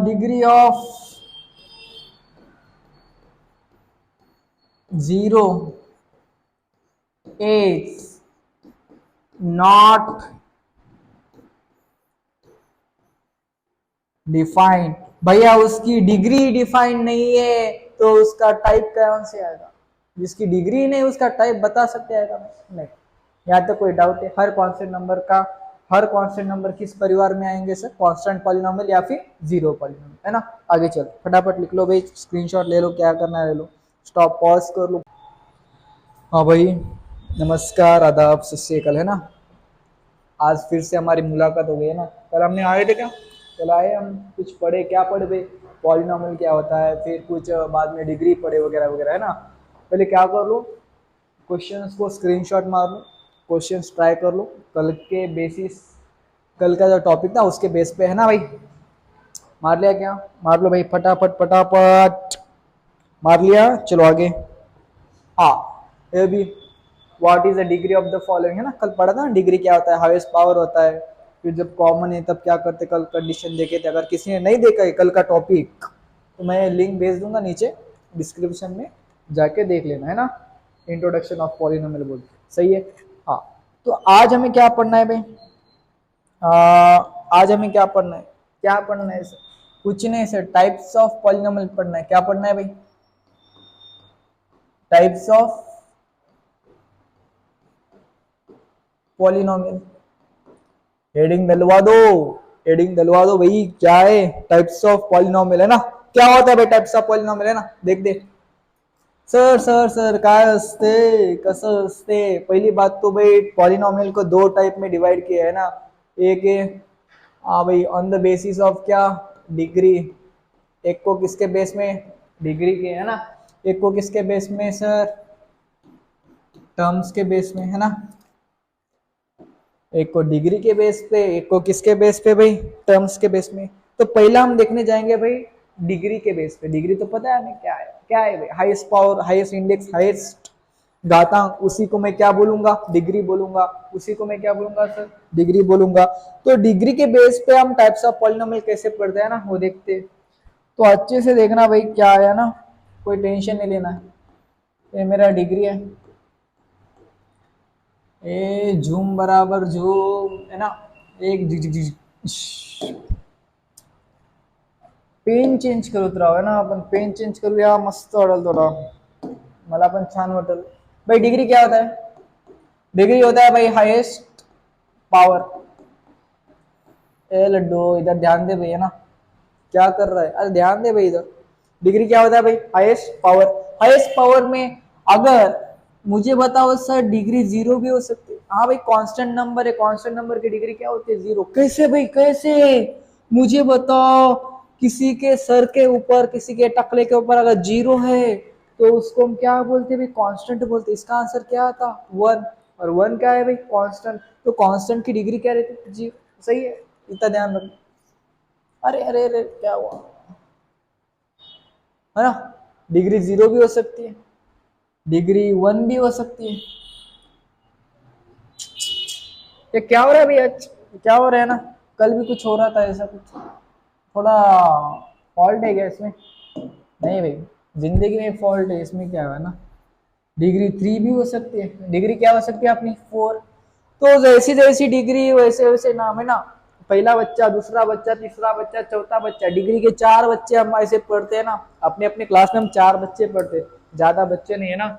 degree of zero is not defined. भैया उसकी डिग्री डिफाइंड नहीं है तो उसका टाइप कौन से आएगा? जिसकी डिग्री नहीं उसका टाइप बता सकते आएगा? नहीं। यहाँ तो कोई डाउट है? हर कांस्टेंट नंबर का, हर कांस्टेंट नंबर किस परिवार में आएंगे सर? कांस्टेंट पॉलिनोमियल या फिर जीरो पॉलिनोमियल, है ना? आगे चलो, फटाफट लिख लो भाई, स्क्रीनशॉट ले लो, क्या करना है ले लो, स्टॉप पॉज कर लो। हाँ भाई, नमस्कार, आदाब, सत श्री अकाल, है ना? आज फिर से हमारी मुलाकात हो गई है ना? कल हमने आए थे क्या? चलो आए हम कुछ पढ़े, क्या पढ़े भाई, पॉलिनोमियल क्या होता है, फिर कुछ बाद में डिग्री पढ़े वगैरह वगैरह, है ना। पहले क्या कर लो, क्वेश्चंस को स्क्रीनशॉट मार लो, क्वेश्चंस ट्राई कर लो, कल के बेसिस, कल का जो टॉपिक था उसके बेस पे, है ना भाई। मार लिया क्या, मार लो भाई फटाफट फटाफट, मार लिया। चलो आगे। हाँ, ये भी what is the degree of the following, है ना, कल पढ़ा था ना डिग्री क्या होता है, हाईएस्ट पावर होता है। फिर जब कॉमन है तब क्या करते, कल कंडीशन देखे थे। अगर किसी ने नहीं देखा है कल का टॉपिक तो मैं लिंक भेज दूंगा नीचे डिस्क्रिप्शन में, जाके देख लेना, है ना। इंट्रोडक्शन ऑफ पॉलिनोमियल बोल के, सही है। हाँ, तो आज हमें क्या पढ़ना है भाई, आज हमें क्या पढ़ना है, क्या पढ़ना है सर, कुछ नहीं सर, टाइप्स ऑफ पॉलिनोमियल पढ़ना है। क्या पढ़ना है भाई, टाइप्स ऑफ पॉलिनोमियल। हेडिंग डलवा दो, हेडिंग डलवा दो भाई, क्या है, टाइप्स ऑफ पॉलिनोमियल, है ना। क्या होता है भाई टाइप्स ऑफ पॉलिनोमियल, है ना, देख दे। सर सर सर काय असते, कसं असते, पहिली बात तो भाई पॉलिनोमियल को दो टाइप में डिवाइड किया है ना। एक है हाँ भाई ऑन द बेसिस ऑफ क्या, डिग्री। एक को किसके बेस में, डिग्री के, है ना। एक को किसके बेस में सर, टर्म्स के बेस में, है ना। एक को डिग्री के बेस पे, एक को किसके बेस पे भाई, टर्म्स के बेस में। तो पहला हम देखने जाएंगे भाई डिग्री के बेस पे। डिग्री तो पता है हमें क्या है, क्या है भाई, highest power, highest index, highest घातांक, उसी को मैं क्या बोलूंगा, डिग्री बोलूंगा। उसी को मैं क्या बोलूंगा सर, डिग्री बोलूंगा। तो डिग्री के बेस पे हम टाइप्स ऑफ पॉलिनोमियल कैसे पढ़ते हैं ना, वो देखते। तो अच्छे से देखना भाई, क्या है ना, कोई टेंशन नहीं लेना है। ये मेरा डिग्री है, ए झूम बराबर झूम, है ना। एक झिक झिक झिक, पेन चेंज करत राव, है ना, आपण पेन चेंज करूया, मस्त वाटेल थोडा, मला पण छान वाटेल भाई। डिग्री क्या होता है, डिग्री होता है भाई हाईएस्ट पावर। ए लड्डू इधर ध्यान दे भाई, है ना, क्या कर रहा है, अरे ध्यान दे भाई इधर। डिग्री क्या होता है भाई, हाईएस्ट पावर। हाईएस्ट पावर में अगर मुझे बताओ सर, डिग्री जीरो भी हो सकती है। हाँ भाई, कांस्टेंट नंबर है, कांस्टेंट नंबर की डिग्री क्या होती है, जीरो। कैसे भाई, कैसे, मुझे बताओ। किसी के सर के ऊपर, किसी के टकले के ऊपर अगर जीरो है तो उसको हम क्या बोलते हैं भाई, कांस्टेंट बोलते हैं। इसका आंसर क्या था, वन। और वन क्या है भाई, कांस्टेंट। तो कांस्टेंट की डिग्री क्या रहती है, जीरो। सही है, इतना ध्यान रखो। अरे अरे अरे क्या हुआ, है ना। डिग्री जीरो भी हो सकती है, डिग्री वन भी हो सकती है। ये क्या हो रहा है भैया, क्या हो रहा है ना, कल भी कुछ हो रहा था ऐसा, कुछ थोड़ा फॉल्ट है क्या इसमें, नहीं भाई, जिंदगी में फॉल्ट है, इसमें क्या है ना। डिग्री थ्री भी हो सकती है, डिग्री क्या हो सकती है अपनी, फोर। तो जैसी जैसी डिग्री वैसे वैसे नाम, है ना। पहला बच्चा, दूसरा बच्चा, तीसरा बच्चा, चौथा बच्चा, डिग्री के चार बच्चे हम ऐसे पढ़ते हैं ना। अपने अपने क्लास में हम चार बच्चे पढ़ते हैं, ज्यादा बच्चे नहीं, है ना।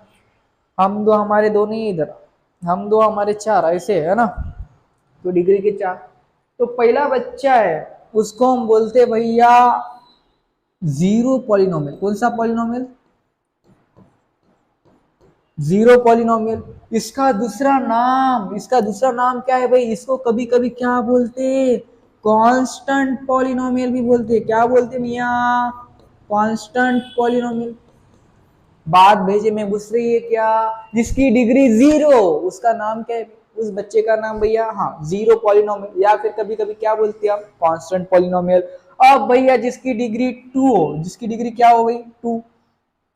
हम दो, हमारे दो नहीं इधर, हम दो हमारे चार, ऐसे है ना। तो डिग्री के चार। तो पहला बच्चा है उसको हम बोलते भैया जीरो पॉलिनोमियल। कौन सा पॉलिनोमियल, जीरो पॉलिनोमियल। इसका दूसरा नाम क्या है भाई, इसको कभी कभी क्या बोलते, कांस्टेंट पॉलिनोमियल भी बोलते। क्या बोलते मिया, कांस्टेंट पॉलिनोमियल। बात भेजे में घुस रही है क्या, जिसकी डिग्री जीरो, उसका नाम क्या है, उस बच्चे का नाम भैया, हाँ, जीरो पॉलिनोमियल, या फिर कभी कभी क्या बोलते हैं हम, कांस्टेंट पॉलिनोमियल। अब भैया जिसकी डिग्री टू हो, जिसकी डिग्री क्या हो गई, टू।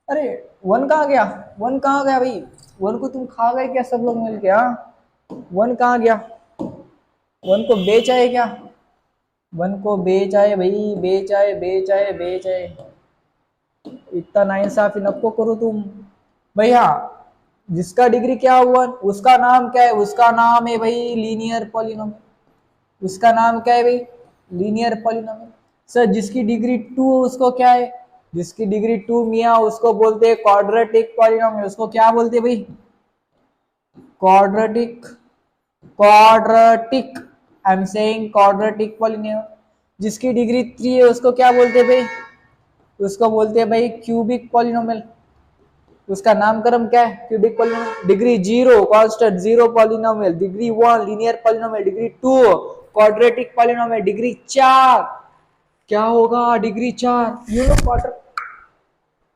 अरे वन कहाँ गया, वन कहाँ गया भाई, वन को तुम खा गए क्या सब लोग मिल के, हाँ। वन कहाँ गया, वन को बेच आए क्या, वन को बेच आए भाई, बेच आए, बेच आए, बेच आए। इतना नाइंसाफी नको करो तुम भैया। जिसका डिग्री क्या हुआ, उसका नाम क्या है, उसका नाम है भाई लीनियर पॉलिनोमियल। उसका नाम क्या है भाई, लीनियर पॉलिनोमियल। सर जिसकी डिग्री टू उसको क्या है, जिसकी डिग्री टू मियाँ उसको बोलते हैं क्वाड्रेटिक पॉलिनोमियल। उसको क्या बोलते हैं भाई, quadratic, quadratic, I am saying quadratic polynomial. जिसकी डिग्री थ्री है उसको क्या बोलते हैं भाई, उसको बोलते हैं भाई क्यूबिक पॉलिनोमियल। उसका नामकरण क्या है, cubic polynomial. Degree zero constant zero polynomial, degree one linear polynomial, degree two quadratic polynomial, degree चार क्या होगा degree 4, you know quarter,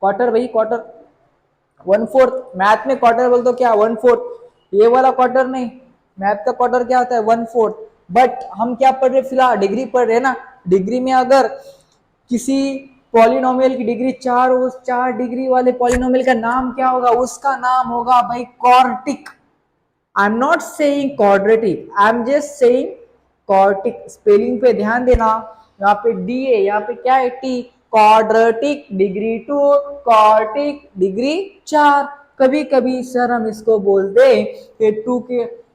quarter भाई क्वार्टर, 1/4। मैथ में क्वार्टर बोल तो क्या 1/4, ये वाला क्वार्टर नहीं, मैथ का क्वार्टर क्या होता है 1/4। बट हम क्या पढ़ रहे फिलहाल डिग्री पढ़ रहे ना, डिग्री में अगर किसी पॉलिनोमियल की डिग्री 4, उस 4 डिग्री वाले पॉलिनोमियल का नाम क्या होगा, उसका नाम होगा भाई quartic. I am not saying quadratic, I am just saying quartic. Spelling पे ध्यान देना, यहाँ पे डी है, यहाँ पे क्या है T, quadratic degree 2, quartic degree 4। कभी कभी सर हम इसको बोलते हैं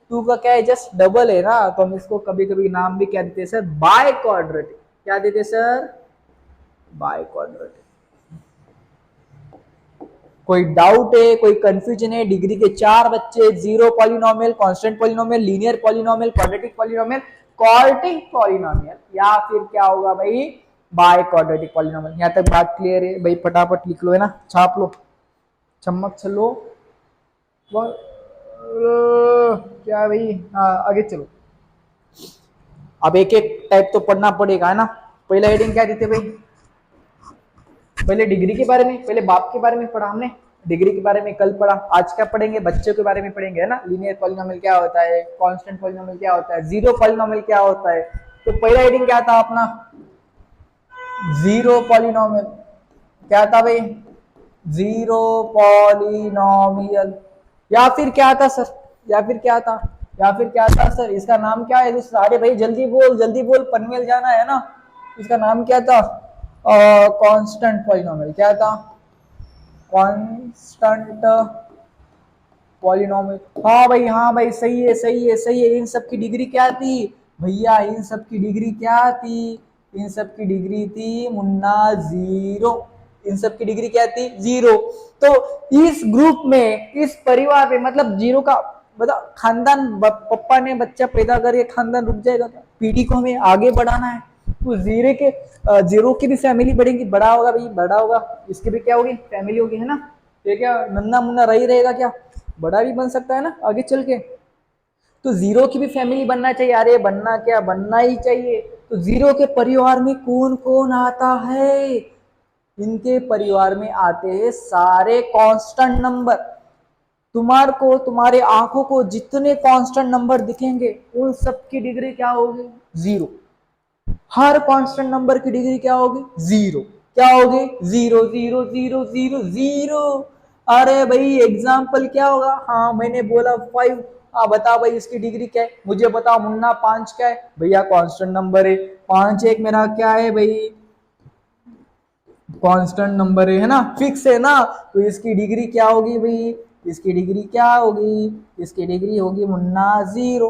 टू का क्या है जस्ट डबल है ना, तो हम इसको कभी कभी नाम भी क्या देते हैं सर, बाय क्वाड्रेटिक। क्या देते सर, बाय क्वाड्रेटिक। कोई डाउट है, कोई कंफ्यूजन है, डिग्री के 4 बच्चे, zero polynomial, constant polynomial, linear polynomial, quadratic polynomial, quartic polynomial, या फिर क्या होगा भाई बाय क्वाड्रेटिक पॉलिनोमियल। यहां तक बात क्लियर है भाई, फटाफट लिख लो है ना, छाप लो, चम्मच चलो, क्या भाई, हाँ आगे चलो। अब एक एक टाइप तो पढ़ना पड़ेगा है ना। पहला हेडिंग क्या देते भाई, पहले डिग्री के बारे में, पहले बाप के बारे में पढ़ा हमने, डिग्री के बारे में कल पढ़ा। आज क्या पढ़ेंगे, बच्चों के बारे में पढ़ेंगे है ना, लीनियर पॉलिनोमियल क्या होता है, कांस्टेंट पॉलिनोमियल क्या होता है, जीरो पॉलिनोमियल क्या होता है। तो पहला हेडिंग क्या था अपना, जीरो पॉलिनोमियल। क्या था भाई, जीरो पॉलिनोमियल। या फिर क्या था सर, या फिर क्या था, या फिर क्या था सर, इसका नाम क्या है, सारे भाई जल्दी बोल पनवेल जाना है ना। इसका नाम क्या था, कांस्टेंट पॉलिनोमियल। क्या था, कांस्टेंट पॉलिनोमियल। हाँ भाई सही है सही है सही है। इन सब की डिग्री क्या थी भैया, इन सब की डिग्री क्या थी, इन सब की डिग्री थी मुन्ना जीरो। इन सब की डिग्री क्या थी, जीरो। तो इस ग्रुप में, इस परिवार में, मतलब जीरो का मतलब खानदान, पप्पा ने बच्चा पैदा करके खानदान रुक जाएगा, पीढ़ी को हमें आगे बढ़ाना है। तो जीरो की भी फैमिली बढ़ेगी, बड़ा होगा भाई, बड़ा होगा, इसकी भी क्या होगी फैमिली होगी है ना। ये क्या नन्ना मुन्ना रही रहेगा क्या, बड़ा भी बन सकता है ना आगे चल के। तो जीरो की भी फैमिली बनना चाहिए, अरे बनना क्या, बनना ही चाहिए। तो जीरो के परिवार में कौन कौन आता है, इनके परिवार में आते हैं सारे कांस्टेंट नंबर। तुम्हारे को, तुम्हारे आंखों को जितने कांस्टेंट नंबर दिखेंगे उन सब की डिग्री क्या होगी, जीरो। हर कांस्टेंट नंबर की डिग्री क्या होगी, जीरो। क्या होगी, zero zero zero zero zero. अरे भाई एग्जाम्पल क्या होगा, हाँ मैंने बोला 5, हाँ बता भाई इसकी डिग्री क्या है, मुझे बताओ मुन्ना 5 क्या है भैया, कांस्टेंट नंबर है। 5 एक मेरा क्या है भाई, कांस्टेंट नंबर है ना, फिक्स है ना। तो इसकी डिग्री क्या होगी भाई, इसकी डिग्री क्या होगी, इसकी डिग्री होगी मुन्ना जीरो।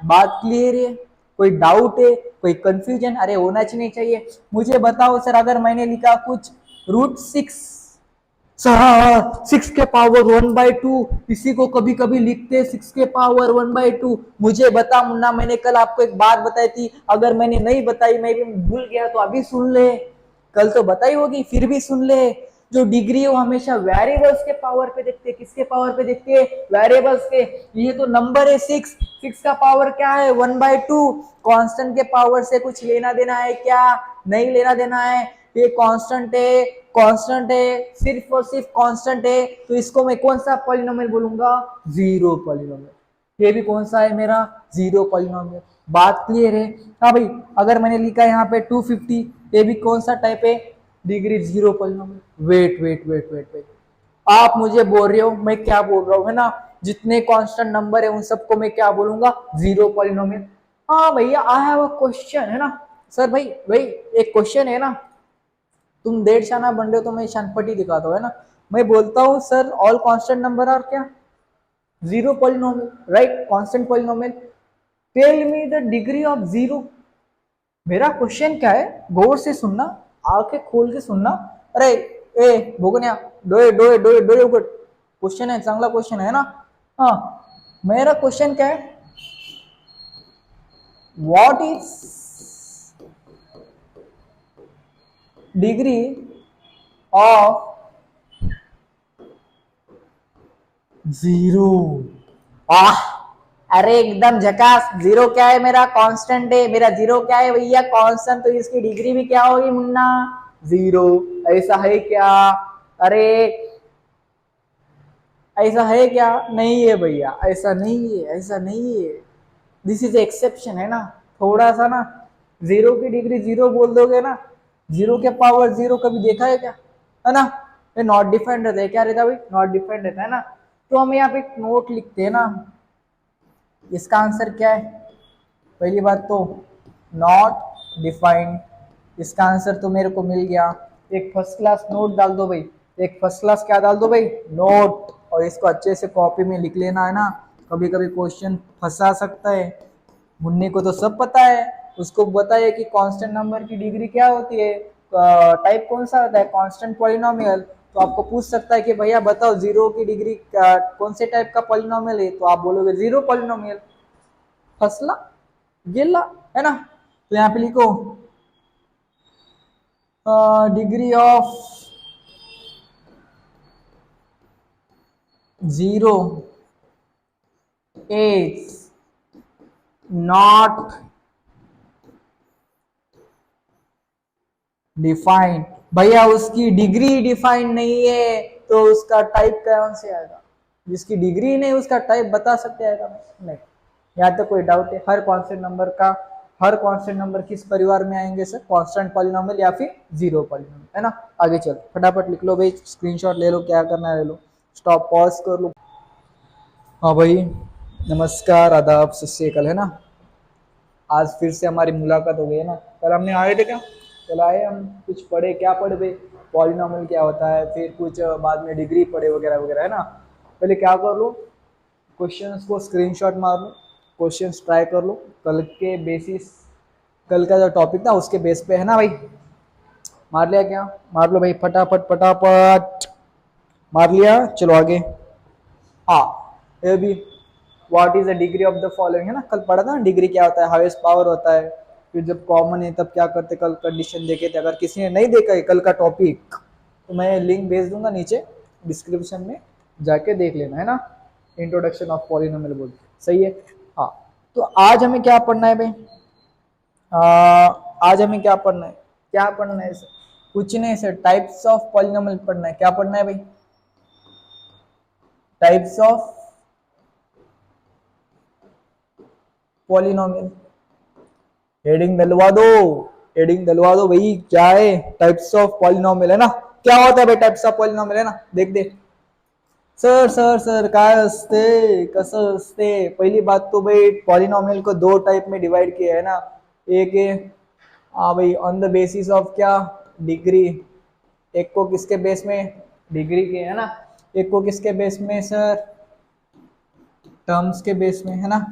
बात क्लियर है, कोई डाउट है, कोई कंफ्यूजन, अरे होना चाहिए चाहिए। मुझे बताओ सर, अगर मैंने लिखा कुछ √6, सर हाँ 6 के पावर 1/2, इसी को कभी कभी लिखते 6 के पावर 1/2। मुझे बता मुन्ना, मैंने कल आपको एक बात बताई थी, अगर मैंने नहीं बताई, मैं भी भूल गया तो अभी सुन ले, कल तो बताई होगी फिर भी सुन ले। जो डिग्री है वो हमेशा वेरिएबल्स के पावर पे देखते हैं, किसके पावर पे देखते हैं, वेरिएबल्स के। ये तो नंबर है 6, 6 का पावर क्या है 1/2। कांस्टेंट के पावर से कुछ लेना देना है क्या, नहीं लेना देना है, ये कांस्टेंट है, कांस्टेंट है, सिर्फ और सिर्फ कांस्टेंट है। तो इसको मैं कौन सा पॉलिनोमियल बोलूंगा, जीरो पॉलिनोमियल। ये भी कौन सा है मेरा, जीरो पॉलिनोमियल। बात क्लियर है। हाँ भाई, अगर मैंने लिखा यहाँ पे 250, ये भी कौन सा टाइप है, degree zero polynomial. Wait wait wait wait wait, आप मुझे बोल रहे हो, मैं क्या बोल रहा हूँ है ना, जितने कांस्टेंट नंबर है उन सबको मैं क्या बोलूंगा, जीरो पॉलिनोमियल। हाँ भैया आई हैव अ क्वेश्चन है ना, सर भाई एक क्वेश्चन है ना, तुम देर शाना बन रहे हो तो मैं शानपट्टी दिखाता हूँ है ना। मैं बोलता हूँ sir all constant number are क्या, zero polynomial, right, constant polynomial. Tell me the degree of zero. मेरा क्वेश्चन क्या है, गौर से सुनना, आंखें खोल के सुनना। अरे ए भोगन्या, डोए डोए डोए डोए उगड़, क्वेश्चन है, चांगला क्वेश्चन है ना। हाँ, मेरा क्वेश्चन क्या है, what is degree of zero. आह अरे एकदम झकास। जीरो क्या है? मेरा कांस्टेंट है। मेरा जीरो क्या है भैया? कांस्टेंट। तो इसकी डिग्री भी क्या होगी मुन्ना? जीरो। ऐसा है क्या? अरे ऐसा है क्या? नहीं है भैया, ऐसा नहीं है, ऐसा नहीं है। दिस इज एक्सेप्शन है ना, थोड़ा सा ना। जीरो की डिग्री जीरो बोल दोगे ना, जीरो के पावर जीरो कभी देखा है क्या? है ना? ये नॉट डिफाइंड रहता है। क्या रहता है भाई? नॉट डिफाइंड रहता है ना। तो हम यहाँ पे एक नोट लिखते हैं ना, इसका आंसर क्या है? पहली बात तो नॉट डिफाइंड। इसका आंसर तो मेरे को मिल गया। एक फर्स्ट क्लास नोट डाल दो भाई। एक फर्स्ट क्लास क्या डाल दो भाई? नोट। और इसको अच्छे से कॉपी में लिख लेना है ना, कभी कभी क्वेश्चन फंसा सकता है। मुन्ने को तो सब पता है, उसको बताइए कि कांस्टेंट नंबर की डिग्री क्या होती है, टाइप कौन सा होता है, कांस्टेंट पॉलिनोमियल। तो आपको पूछ सकता है कि भैया बताओ जीरो की डिग्री कौन से टाइप का पॉलिनोमियल है, तो आप बोलोगे जीरो पॉलिनोमियल। फसला गिल्ला, है ना? तो यहाँ पे लिखो degree of zero is not defined. भैया उसकी डिग्री डिफाइंड नहीं है, तो उसका टाइप कौन से आएगा? जिसकी डिग्री नहीं उसका टाइप बता सकते आएगा? नहीं। यहाँ तो कोई डाउट है? हर कांस्टेंट नंबर का, हर कांस्टेंट नंबर किस परिवार में आएंगे सर? कांस्टेंट पॉलिनोमियल या फिर जीरो पॉलिनोमियल, है ना? आगे चल, फटाफट लिख लो भाई, स्क्रीनशॉट ले लो, क्या करना है ले लो, स्टॉप पॉज कर लो। हाँ भाई, नमस्कार, आदाब, सत श्री अकाल, है ना? आज फिर से हमारी मुलाकात हो गई है ना। कल हमने आए थे क्या? कल आए, हम कुछ पढ़े, क्या पढ़े भाई? पॉलिनोमियल क्या होता है, फिर कुछ बाद में डिग्री पढ़े वगैरह वगैरह, है ना? पहले क्या कर लो, क्वेश्चंस को स्क्रीनशॉट मार लो, क्वेश्चंस ट्राई कर लो कल के बेसिस, कल का जो टॉपिक था उसके बेस पे, है ना भाई? मार लिया क्या? मार लो भाई, फटाफट फटाफट मार लिया। चलो आगे। हाँ, ये भी what is the degree of the following, है ना? कल पढ़ा था ना डिग्री क्या होता है, हाईएस्ट पावर होता है। फिर जब कॉमन है तब क्या करते, कल कंडीशन देखे थे। अगर किसी ने नहीं देखा है कल का टॉपिक, तो मैं लिंक भेज दूंगा नीचे डिस्क्रिप्शन में, जाके देख लेना, है ना? इंट्रोडक्शन ऑफ पॉलिनोमियल बोल के, सही है। हाँ, तो आज हमें क्या पढ़ना है भाई? आज हमें क्या पढ़ना है? क्या पढ़ना है सर? कुछ नहीं सर, टाइप्स ऑफ पॉलिनोमियल पढ़ना है। क्या पढ़ना है भाई? Types of polynomial. हेडिंग डलवा दो, हेडिंग डलवा दो भाई। क्या है? टाइप्स ऑफ पॉलिनोमियल, है ना? क्या होता है भाई टाइप्स ऑफ पॉलिनोमियल, है ना? देख दे सर, सर सर काय असते, कसं असते? पहिली बात तो भाई पॉलिनोमियल को दो टाइप में डिवाइड किया है ना। एक है हाँ भाई ऑन द बेसिस ऑफ क्या? डिग्री। एक को किसके बेस में? डिग्री के, है ना? एक को किसके बेस में सर? टर्म्स के बेस में, है ना?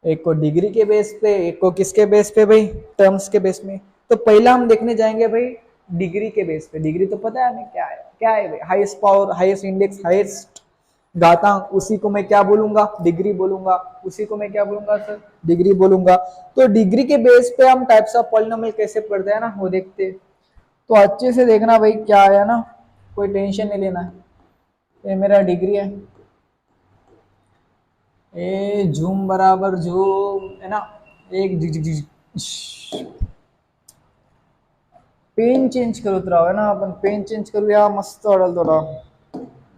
एक को डिग्री के बेस पे, एक को किसके बेस पे भाई? टर्म्स के बेस में। तो पहला हम देखने जाएंगे भाई डिग्री के बेस पे। डिग्री तो पता है हमें क्या है? क्या है भाई? Highest power, highest index, highest घातांक, उसी को मैं क्या बोलूंगा? डिग्री बोलूंगा। उसी को मैं क्या बोलूंगा सर? डिग्री बोलूंगा। तो डिग्री के बेस पे हम टाइप्स ऑफ पॉलिनोमियल कैसे पढ़ते हैं ना, वो देखते। तो अच्छे से देखना भाई, क्या है ना, कोई टेंशन नहीं लेना है। ये मेरा डिग्री है, ए झूम बराबर झूम, है ना? एक झिक झिक झिक। पेन चेंज करत राव, है ना? आपण पेन चेंज करूया, मस्त वाटेल थोडा,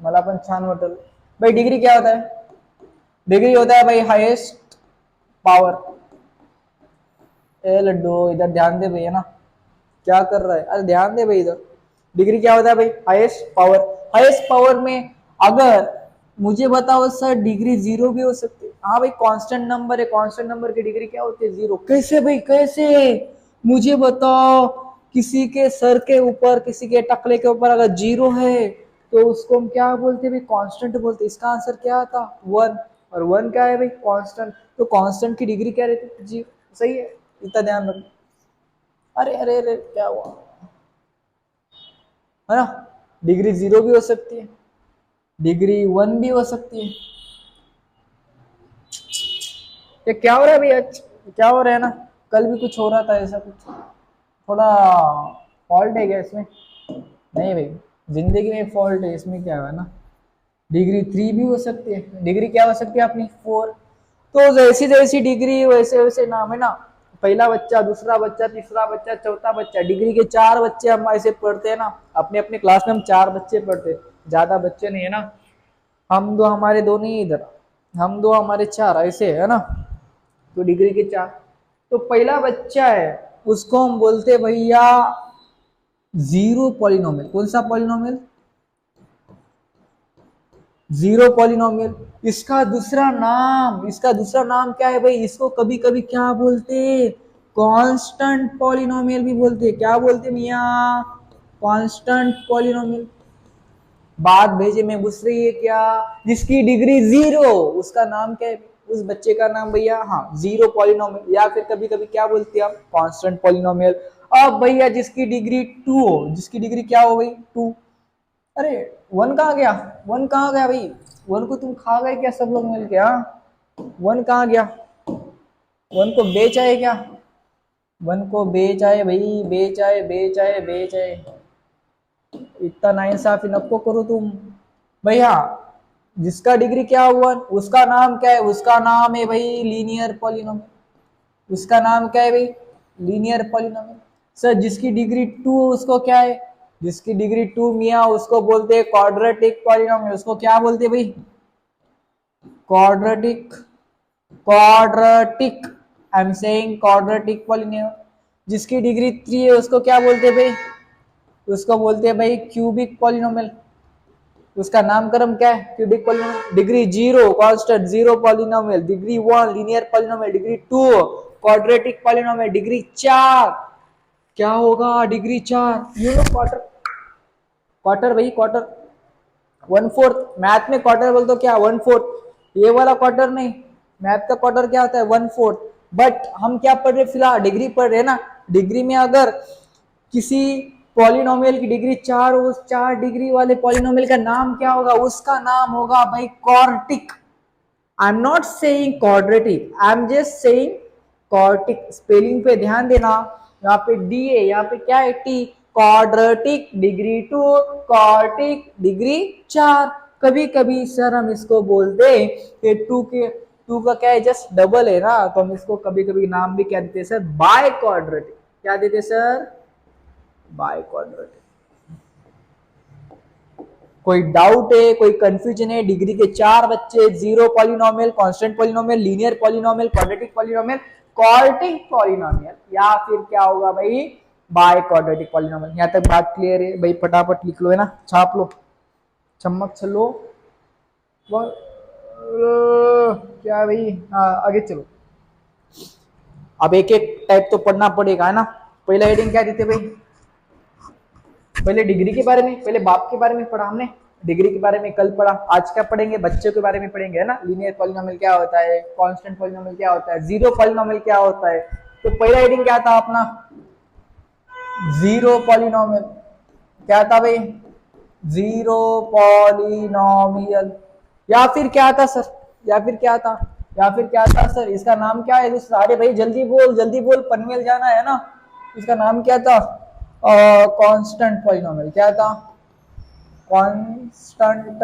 मला पण छान वाटेल भाई। डिग्री क्या होता है? डिग्री होता है भाई हाईएस्ट पावर। ए लड्डू इधर ध्यान दे भाई, है ना? क्या कर रहा है? अरे ध्यान दे भाई इधर। डिग्री क्या होता है भाई? Highest power. हाईएस्ट पावर में अगर मुझे बताओ सर, डिग्री जीरो भी हो सकती है। हाँ भाई, कांस्टेंट नंबर है, कांस्टेंट नंबर की डिग्री क्या होती है? जीरो। कैसे भाई, कैसे? मुझे बताओ। किसी के सर के ऊपर, किसी के टकले के ऊपर अगर जीरो है, तो उसको हम क्या बोलते हैं भाई? कांस्टेंट बोलते हैं। इसका आंसर क्या था? वन। और वन क्या है भाई? कांस्टेंट। तो कांस्टेंट की डिग्री क्या रहती है? जीरो। सही है, इतना ध्यान रखो। अरे अरे अरे, क्या हुआ? है ना? डिग्री जीरो भी हो सकती है, डिग्री वन भी हो सकती है। ये क्या हो रहा है भैया? क्या हो रहा है ना? कल भी कुछ हो रहा था ऐसा, कुछ थोड़ा फॉल्ट है क्या इसमें? नहीं भाई, जिंदगी में फॉल्ट है, इसमें क्या है ना? डिग्री 3 भी हो सकती है, डिग्री क्या हो सकती है अपनी 4। तो जैसी जैसी डिग्री वैसे वैसे नाम है ना, पहला बच्चा, दूसरा बच्चा, तीसरा बच्चा, चौथा बच्चा, डिग्री के 4 बच्चे हम ऐसे पढ़ते हैं ना, अपने अपने क्लास में हम 4 बच्चे पढ़ते हैं, ज्यादा बच्चे नहीं है ना, हम दो हमारे दो नहीं इधर, हम दो हमारे 4 ऐसे है ना, तो डिग्री के 4। तो पहला बच्चा है उसको हम बोलते भैया जीरो पॉलिनोमियल। कौन सा पॉलिनोमियल? Zero polynomial. इसका दूसरा नाम क्या है भाई? इसको कभी कभी क्या बोलते? कांस्टेंट पॉलिनोमियल भी बोलते। क्या बोलते मिया? Constant polynomial. बात भेजे में घुस रही है क्या? जिसकी डिग्री 0 उसका नाम क्या है? उस बच्चे का नाम भैया, हाँ, जीरो पॉलिनोमियल, या फिर कभी कभी क्या बोलते हैं हम? Constant polynomial. अब भैया जिसकी डिग्री 2 हो, जिसकी डिग्री क्या हो गई? 2। अरे 1 कहाँ गया? 1 कहाँ गया भाई? 1 को तुम खा गए क्या सब लोग मिल के? हाँ, 1 कहाँ गया? 1 को बेच आए क्या? 1 को बेच आए भाई, बेच आए, बेच आए, बेच आए। इतना नाइंसाफी नको करो तुम भैया। जिसका डिग्री क्या हुआ उसका नाम क्या है? उसका नाम है भाई लीनियर पॉलिनोमियल। उसका नाम क्या है भाई? Linear polynomial. सर जिसकी डिग्री 2 उसको क्या है? जिसकी डिग्री 2 मियाँ उसको बोलते हैं क्वाड्रेटिक पॉलिनोमियल। उसको क्या बोलते हैं भाई? Quadratic. Quadratic, I am saying quadratic polynomial. जिसकी डिग्री 3 है उसको क्या बोलते हैं भाई? उसको बोलते हैं भाई क्यूबिक पॉलिनोमियल। उसका नामकरण क्या है? Cubic polynomial. Degree 0 constant, 0 polynomial. Degree 1 linear polynomial. Degree 2 quadratic polynomial. Degree 4 क्या होगा? Degree 4 you know quarter. Quarter भाई, क्वार्टर 1/4। मैथ में क्वार्टर बोल तो क्या? 1/4। ये वाला क्वार्टर नहीं, मैथ का क्वार्टर क्या होता है? 1/4। बट हम क्या पढ़ रहे फिलहाल? डिग्री पढ़ रहे ना। डिग्री में अगर किसी पॉलिनोमियल की डिग्री 4, उस 4 डिग्री वाले पॉलिनोमियल का नाम क्या होगा? उसका नाम होगा भाई quartic. I am not saying quadratic, I am just saying quartic. Spelling पे ध्यान देना। यहाँ पे डी है, यहाँ पे क्या है? T. Quadratic degree 2, quartic degree 4। कभी कभी सर हम इसको बोलते हैं 2 का क्या है? जस्ट डबल है ना, तो हम इसको कभी कभी नाम भी क्या देते हैं सर? By quadratic. क्या देते सर? By quadratic. कोई डाउट है, कोई कंफ्यूजन है? डिग्री के 4 बच्चे, zero polynomial, constant polynomial, linear polynomial, quadratic polynomial, quartic polynomial, या फिर क्या होगा भाई? By quadratic polynomial. यहाँ तक बात क्लियर है भाई? फटाफट लिख लो, है ना, छाप लो, चम्मच चलो। क्या भाई? हाँ, आगे चलो। अब एक एक टाइप तो पढ़ना पड़ेगा, है ना। पहला हेडिंग क्या देते भाई? पहले डिग्री के बारे में, पहले बाप के बारे में पढ़ा हमने। डिग्री के बारे में कल पढ़ा। आज क्या पढ़ेंगे? बच्चों के बारे में पढ़ेंगे, है ना। लीनियर पॉलिनोमियल क्या होता है, कांस्टेंट पॉलिनोमियल क्या होता है, जीरो पॉलिनोमियल क्या होता है। तो पहला हेडिंग क्या था अपना? Zero polynomial. क्या था भाई? Zero polynomial. या फिर क्या था सर? या फिर क्या था? या फिर क्या था सर? इसका नाम क्या है? अरे भाई जल्दी बोल, जल्दी बोल, पनवेल जाना है ना। इसका नाम क्या था? Constant polynomial. क्या था? Constant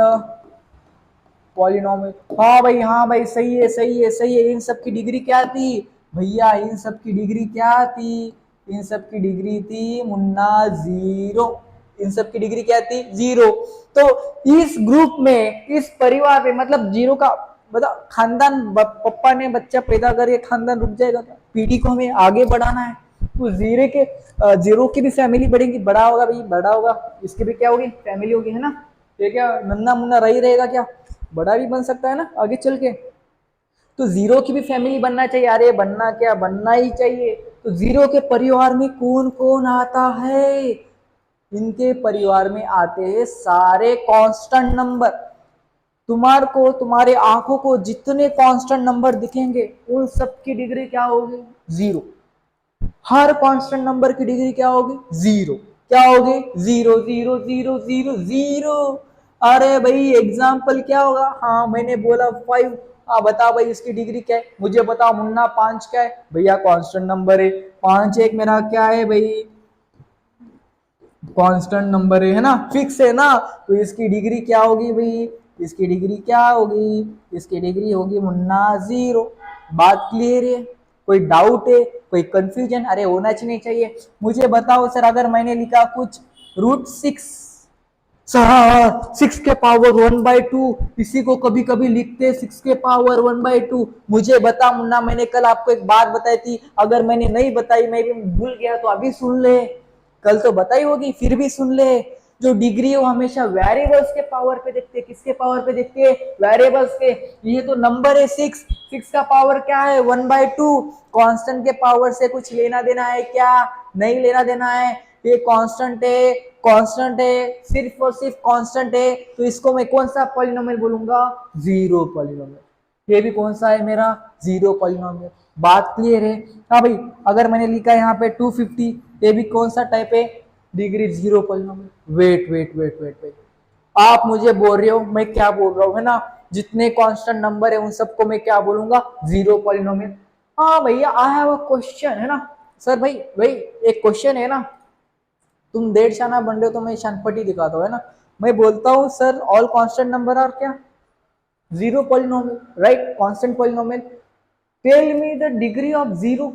polynomial. हाँ भाई, हाँ भाई, सही है, सही है, सही है। इन सब की डिग्री क्या थी भैया? इन सब की डिग्री क्या थी? इन सब की डिग्री थी मुन्ना 0। इन सब की डिग्री क्या थी? 0। तो इस ग्रुप में, इस परिवार में, मतलब 0 का मतलब खानदान, पप्पा ने बच्चा पैदा करके खानदान रुक जाएगा क्या? पीढ़ी को हमें आगे बढ़ाना है, तो जीरो की भी फैमिली बढ़ेगी, बड़ा होगा भाई, बड़ा होगा, इसकी भी क्या होगी? फैमिली होगी, है ना। ये क्या नन्ना मुन्ना रही रहेगा क्या? बड़ा भी बन सकता है ना आगे चल के। तो जीरो की भी फैमिली बनना चाहिए। अरे बनना क्या, बनना ही चाहिए। तो जीरो के परिवार में कौन कौन आता है? इनके परिवार में आते हैं सारे कांस्टेंट नंबर। तुम्हारे को, तुम्हारे आंखों को जितने कांस्टेंट नंबर दिखेंगे उन सब की डिग्री क्या होगी? 0। हर कांस्टेंट नंबर की डिग्री क्या होगी? 0। क्या होगी? 0 0 0 0 0। अरे भाई एग्जाम्पल क्या होगा? हाँ मैंने बोला 5। हाँ बता भाई इसकी डिग्री क्या है? मुझे बताओ मुन्ना। 5 क्या है भैया? कांस्टेंट नंबर है। 5 एक मेरा क्या है भाई? कांस्टेंट नंबर है ना, फिक्स है ना। तो इसकी डिग्री क्या होगी भाई? इसकी डिग्री क्या होगी, इसकी डिग्री होगी मुन्ना 0। बात क्लियर है? कोई डाउट है, कोई कंफ्यूजन? अरे होना चाहिए। मुझे बताओ सर, अगर मैंने लिखा कुछ √6 सर 6 के पावर 1/2, इसी को कभी कभी लिखते 6 के पावर 1/2। मुझे बता मुन्ना, मैंने कल आपको एक बात बताई थी, अगर मैंने नहीं बताई, मैं भी भूल गया तो अभी सुन ले। कल तो बताई होगी, फिर भी सुन ले। जो डिग्री है वो हमेशा वेरिएबल्स के पावर पे देखते हैं। किसके पावर पे देखते हैं? वेरिएबल्स के। ये तो नंबर है 6 का पावर क्या है? 1/2। कांस्टेंट के पावर से कुछ लेना देना है क्या? नहीं लेना देना है। ये कांस्टेंट है, कांस्टेंट है, सिर्फ और सिर्फ कांस्टेंट है, तो इसको मैं कौन सा पॉलिनोमियल बोलूंगा? Zero polynomial. ये भी कौन सा है मेरा? Zero polynomial. बात क्लियर है? हाँ भाई, अगर मैंने लिखा यहाँ पे 250, ये भी कौन सा टाइप है? Degree zero polynomial. वेट, आप मुझे बोल रहे हो, मैं क्या बोल रहा हूँ, है ना? जितने कांस्टेंट नंबर है उन सबको मैं क्या बोलूंगा? Zero polynomial. हाँ भैया, आई हैव अ क्वेश्चन, है ना सर? भाई एक क्वेश्चन है ना, तुम डेढ़ शाना बन रहे हो तो मैं शानपट्टी दिखाता हूँ, है ना? मैं बोलता हूँ sir, all constant number are क्या? Zero polynomial, right? Constant polynomial. Tell me the degree of zero.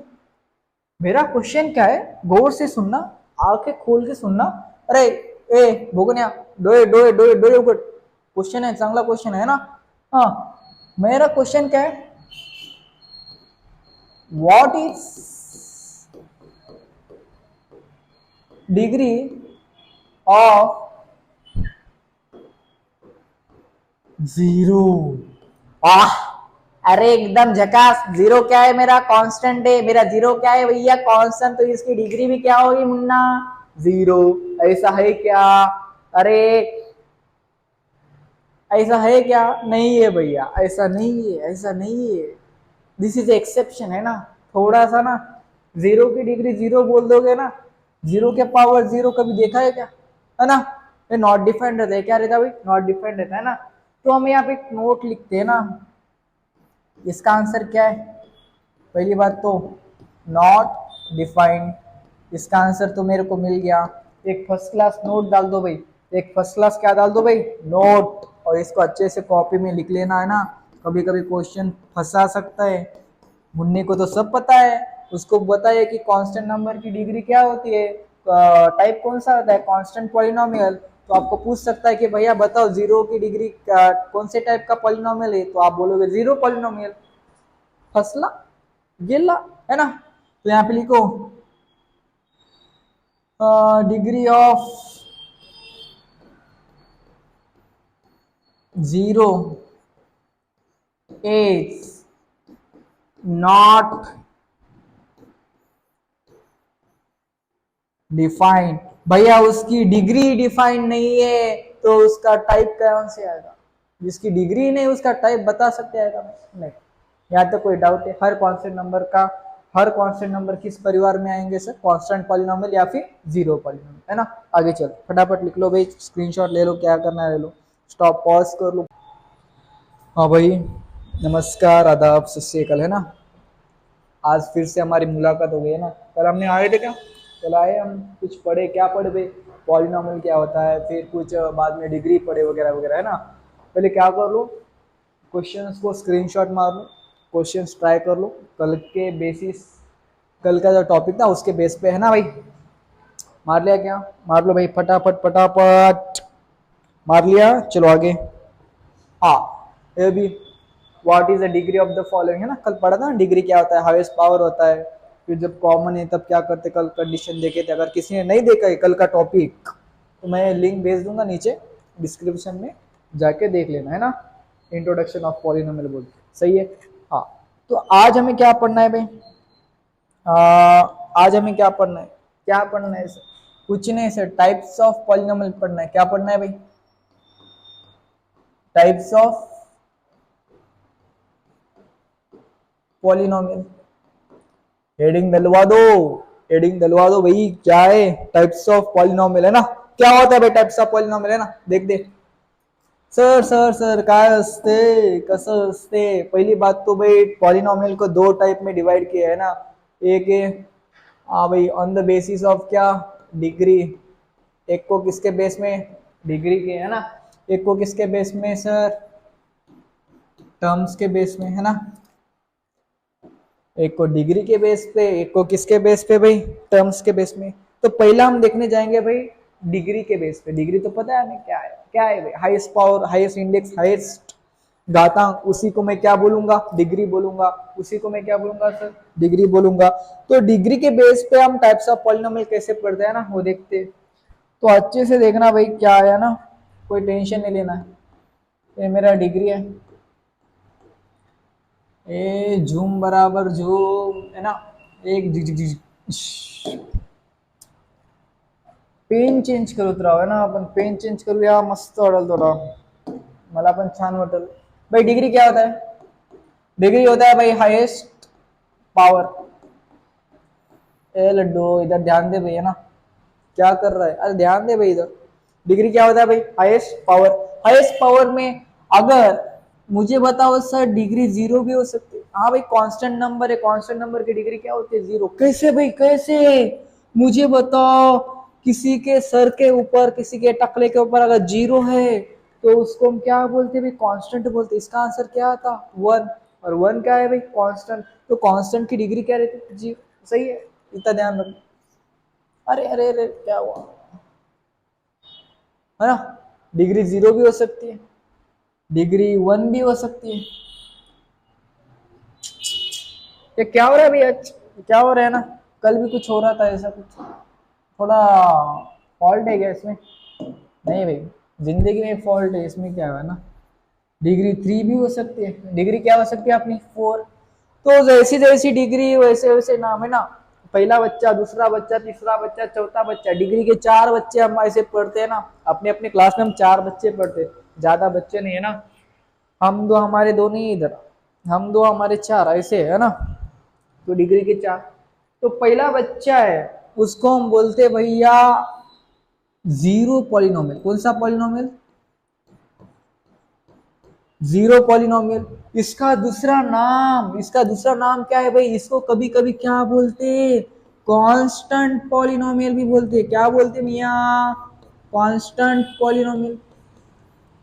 मेरा क्वेश्चन क्या है, गौर से सुनना, आंखें खोल के सुनना। अरे ए भोगनिया, डोए डोए डोए डोए उगट। क्वेश्चन है, चांगला क्वेश्चन है ना? हाँ, मेरा क्वेश्चन क्या है? What is degree of zero? आह, अरे एकदम झकास। जीरो क्या है? मेरा कांस्टेंट है। मेरा जीरो क्या है भैया? कांस्टेंट। तो इसकी डिग्री भी क्या होगी मुन्ना? जीरो। ऐसा है क्या? अरे ऐसा है क्या? नहीं है भैया, ऐसा नहीं है, ऐसा नहीं है। दिस इज एक्सेप्शन, है ना? थोड़ा सा ना, जीरो की डिग्री जीरो बोल दोगे ना, जीरो के पावर जीरो कभी देखा है क्या? है ना? ये नॉट डिफाइंड रहता है। क्या रहता है भाई? नॉट डिफाइंड रहता है ना। तो हम यहाँ पे एक नोट लिखते हैं ना, इसका आंसर क्या है? पहली बात तो नॉट डिफाइंड। इसका आंसर तो मेरे को मिल गया। एक फर्स्ट क्लास नोट डाल दो भाई, एक फर्स्ट क्लास क्या डाल दो भाई? नोट। और इसको अच्छे से कॉपी में लिख लेना, है ना? कभी कभी क्वेश्चन फंसा सकता है। मुन्ने को तो सब पता है, उसको बताइए कि कांस्टेंट नंबर की डिग्री क्या होती है, टाइप कौन सा होता है? Constant polynomial. तो आपको पूछ सकता है कि भैया बताओ जीरो की डिग्री कौन से टाइप का पॉलिनोमियल है, तो आप बोलोगे जीरो पॉलिनोमियल। फसला गिल्ला, है ना? तो यहाँ पे लिखो degree of zero is not defined. भैया उसकी डिग्री डिफाइंड नहीं है, तो उसका टाइप कौन से आएगा? जिसकी डिग्री नहीं उसका टाइप बता सकते आएगा? नहीं। यहाँ तो कोई डाउट है? हर कांस्टेंट नंबर का, हर कांस्टेंट नंबर किस परिवार में आएंगे सर? कांस्टेंट पॉलिनोमियल या फिर जीरो पॉलिनोमियल, है ना? आगे चल, फटाफट लिख लो भाई, स्क्रीनशॉट ले लो, क्या करना है ले लो, स्टॉप पॉज कर लो। हाँ भाई, नमस्कार, आदाब, सत श्री अकाल, है ना? आज फिर से हमारी मुलाकात हो गई है ना? कल हमने आए थे क्या? कल आए, हम कुछ पढ़े, क्या पढ़े भाई? पॉलिनोमियल क्या होता है, फिर कुछ बाद में डिग्री पढ़े वगैरह वगैरह, है ना? पहले क्या कर लो, क्वेश्चंस को स्क्रीनशॉट मार लो, क्वेश्चंस ट्राई कर लो, कल के बेसिस, कल का जो टॉपिक था उसके बेस पे, है ना भाई? मार लिया क्या? मार लो भाई, फटाफट फटाफट मार लिया। चलो आगे। हाँ, ये भी what is the degree of the following, है ना? कल पढ़ा था ना डिग्री क्या होता है, हाईएस्ट पावर होता है। फिर जब कॉमन है तब क्या करते, कल कंडीशन देखे थे। अगर किसी ने नहीं देखा है कल का टॉपिक, तो मैं लिंक भेज दूंगा नीचे डिस्क्रिप्शन में, जाके देख लेना, है ना? इंट्रोडक्शन ऑफ पॉलिनोमियल बोल के, सही है? हाँ, तो आज हमें क्या पढ़ना है भाई? आज हमें क्या पढ़ना है? क्या पढ़ना है सर? कुछ नहीं सर, टाइप्स ऑफ पॉलिनोमियल पढ़ना है। क्या पढ़ना है भाई? Types of polynomial. हेडिंग डलवा दो, हेडिंग डलवा दो भाई। क्या है? टाइप्स ऑफ पॉलिनोमियल, है ना? क्या होता है भाई टाइप्स ऑफ पॉलिनोमियल, है ना? देख दे सर, सर सर काय असते, कसं असते? पहिली बात तो भाई, पॉलिनोमियल को दो टाइप में डिवाइड किया है ना। एक है हाँ भाई, ऑन द बेसिस ऑफ क्या? डिग्री। एक को किसके बेस में? डिग्री के, है ना? एक को किसके बेस में सर, टर्म्स के बेस में, है ना। एक को डिग्री के बेस पे, एक को किसके बेस पे भाई, टर्म्स के बेस में। तो पहला हम देखने जाएंगे भाई डिग्री के बेस पे। डिग्री तो पता है हमें क्या है भाई, highest power, highest index, highest घातांक, उसी को मैं क्या बोलूंगा, डिग्री बोलूंगा। उसी को मैं क्या बोलूंगा सर, डिग्री बोलूंगा। तो डिग्री के बेस पे हम टाइप्स ऑफ पॉलिनोमियल कैसे पढ़ते हैं ना, वो देखते हैं। तो अच्छे से देखना भाई क्या है ना, कोई टेंशन नहीं लेना है। ये मेरा डिग्री है, ए झूम बराबर झूम, है ना। एक झिक झिक झिक, पेन चेंज करत राव, है ना, आपण पेन चेंज करूया, मस्त वाटेल थोडा, मला पण छान वाटेल भाई। डिग्री क्या होता है, डिग्री होता है भाई हाईएस्ट पावर। ए लड्डू इधर ध्यान दे भाई, है ना, क्या कर रहा है, अरे ध्यान दे भाई इधर। डिग्री क्या होता है भाई, हाईएस्ट पावर। हाईएस्ट पावर में अगर मुझे बताओ सर, डिग्री जीरो भी हो सकती है। हाँ भाई, कांस्टेंट नंबर है, कांस्टेंट नंबर की डिग्री क्या होती है, जीरो। कैसे भाई, कैसे, मुझे बताओ। किसी के सर के ऊपर, किसी के टकले के ऊपर अगर जीरो है तो उसको हम क्या बोलते हैं भाई, कांस्टेंट बोलते हैं। इसका आंसर क्या था, वन। और वन क्या है भाई, कांस्टेंट। तो कांस्टेंट की डिग्री क्या रहती है, जीरो। सही है, इतना ध्यान रखो। अरे अरे अरे क्या हुआ, है ना। डिग्री जीरो भी हो सकती है, डिग्री वन भी हो सकती है। ये क्या हो रहा है भैया, क्या हो रहा है ना, कल भी कुछ हो रहा था ऐसा, कुछ थोड़ा फॉल्ट है क्या इसमें। नहीं भाई, जिंदगी में फॉल्ट है, इसमें क्या है ना। डिग्री थ्री भी हो सकती है, डिग्री क्या हो सकती है अपनी, फोर। तो जैसी जैसी डिग्री वैसे वैसे नाम, है ना। पहला बच्चा, दूसरा बच्चा, तीसरा बच्चा, चौथा बच्चा। डिग्री के चार बच्चे हम ऐसे पढ़ते हैं ना, अपने अपने क्लास में हम चार बच्चे पढ़ते हैं, ज्यादा बच्चे नहीं, है ना। हम दो, हमारे दो नहीं इधर, हम दो हमारे चार, ऐसे है ना। तो डिग्री के चार। तो पहला बच्चा है, उसको हम बोलते भैया जीरो पॉलिनोमियल। कौन सा पॉलिनोमियल, जीरो पॉलिनोमियल। इसका दूसरा नाम क्या है भाई, इसको कभी कभी क्या बोलते, कांस्टेंट पॉलिनोमियल भी बोलते। क्या बोलते मिया, कांस्टेंट पॉलिनोमियल।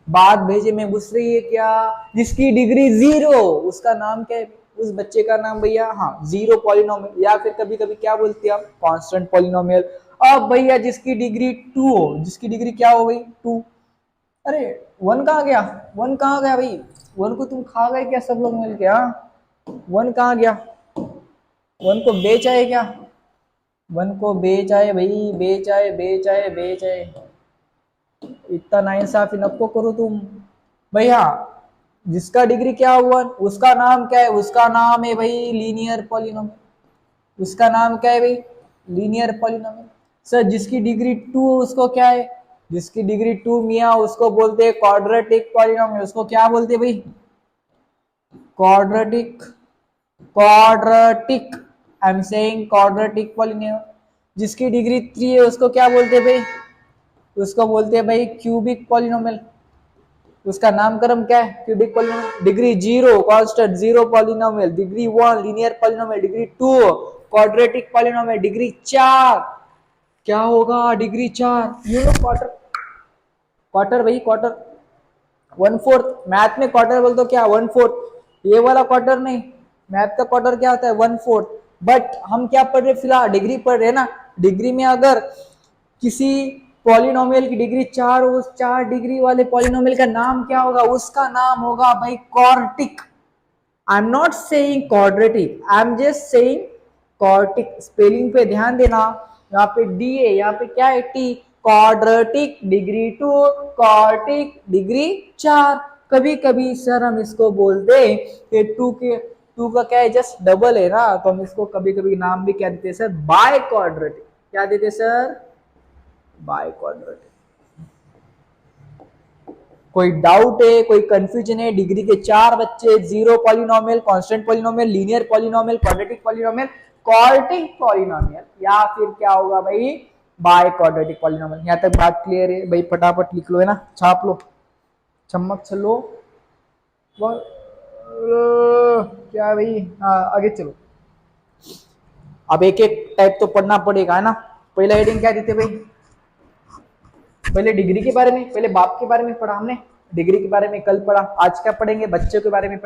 बात भेजे में घुस रही है क्या, जिसकी डिग्री जीरो, उसका नाम क्या है, उस बच्चे का नाम भैया, हाँ, जीरो पॉलिनोमियल, या फिर कभी कभी क्या बोलते हैं हम, कांस्टेंट पॉलिनोमियल। अब भैया जिसकी डिग्री टू हो, जिसकी डिग्री क्या हो गई, टू। अरे वन कहाँ गया, वन कहाँ गया भाई, वन को तुम खा गए क्या सब लोग मिल के, हाँ। वन कहाँ गया, वन को बेच आए क्या, वन को बेच आए भाई, बेच आए, बेच आए, बेच आए। इतना नाइंसाफी नको करो तुम भैया। जिसका डिग्री क्या हुआ, उसका नाम क्या है, उसका नाम है भाई लीनियर पॉलिनोमियल। उसका नाम क्या है भाई, लीनियर पॉलिनोमियल। सर जिसकी डिग्री टू उसको क्या है, जिसकी डिग्री टू मियाँ, उसको बोलते हैं क्वाड्रेटिक पॉलिनोमियल। उसको क्या बोलते हैं भाई, quadratic, quadratic, I am saying quadratic polynomial. जिसकी डिग्री थ्री है उसको क्या बोलते हैं भाई, उसको बोलते हैं भाई क्यूबिक पॉलिनोमियल। उसका नामकरण क्या है, cubic polynomial. Degree zero constant zero polynomial, degree one linear polynomial, degree two quadratic polynomial, degree चार क्या होगा, डिग्री चार, यू नो क्वार्टर, क्वार्टर भाई, क्वार्टर, वन फोर्थ। मैथ में क्वार्टर बोल तो क्या, वन फोर्थ। ये वाला क्वार्टर नहीं, मैथ का क्वार्टर क्या होता है, वन फोर्थ। बट हम क्या पढ़ रहे फिलहाल, डिग्री पढ़ रहे ना। डिग्री में अगर किसी पॉलिनोमियल की डिग्री चार, उस चार डिग्री वाले पॉलिनोमियल का नाम क्या होगा, उसका नाम होगा भाई quartic. I am not saying quadratic, I am just saying quartic. Spelling पे ध्यान देना, यहाँ पे डी है, यहाँ पे क्या है, T. Quadratic degree two, quartic degree चार। कभी कभी सर हम इसको बोलते हैं टू के, टू का क्या है, जस्ट डबल है ना, तो हम इसको कभी कभी नाम भी क्या देते हैं सर, बाय क्वाड्रेटिक। क्या देते सर, बाय क्वाड्रेटिक। कोई डाउट है, कोई कंफ्यूजन है, डिग्री के चार बच्चे, zero polynomial, constant polynomial, linear polynomial, quadratic polynomial, quartic polynomial, या फिर क्या होगा भाई, बाय क्वाड्रेटिक पॉलिनोमियल। यहाँ तक बात क्लियर है भाई, फटाफट लिख लो, है ना, छाप लो, चम्मच चलो। क्या भाई, हाँ आगे चलो। अब एक एक टाइप तो पढ़ना पड़ेगा, है ना। पहला हेडिंग क्या देते भाई, पहले डिग्री के बारे में, पहले बाप के बारे में पढ़ा हमने, डिग्री के बारे में कल पढ़ा, आज क्या पढ़ेंगे, बच्चों के बारे में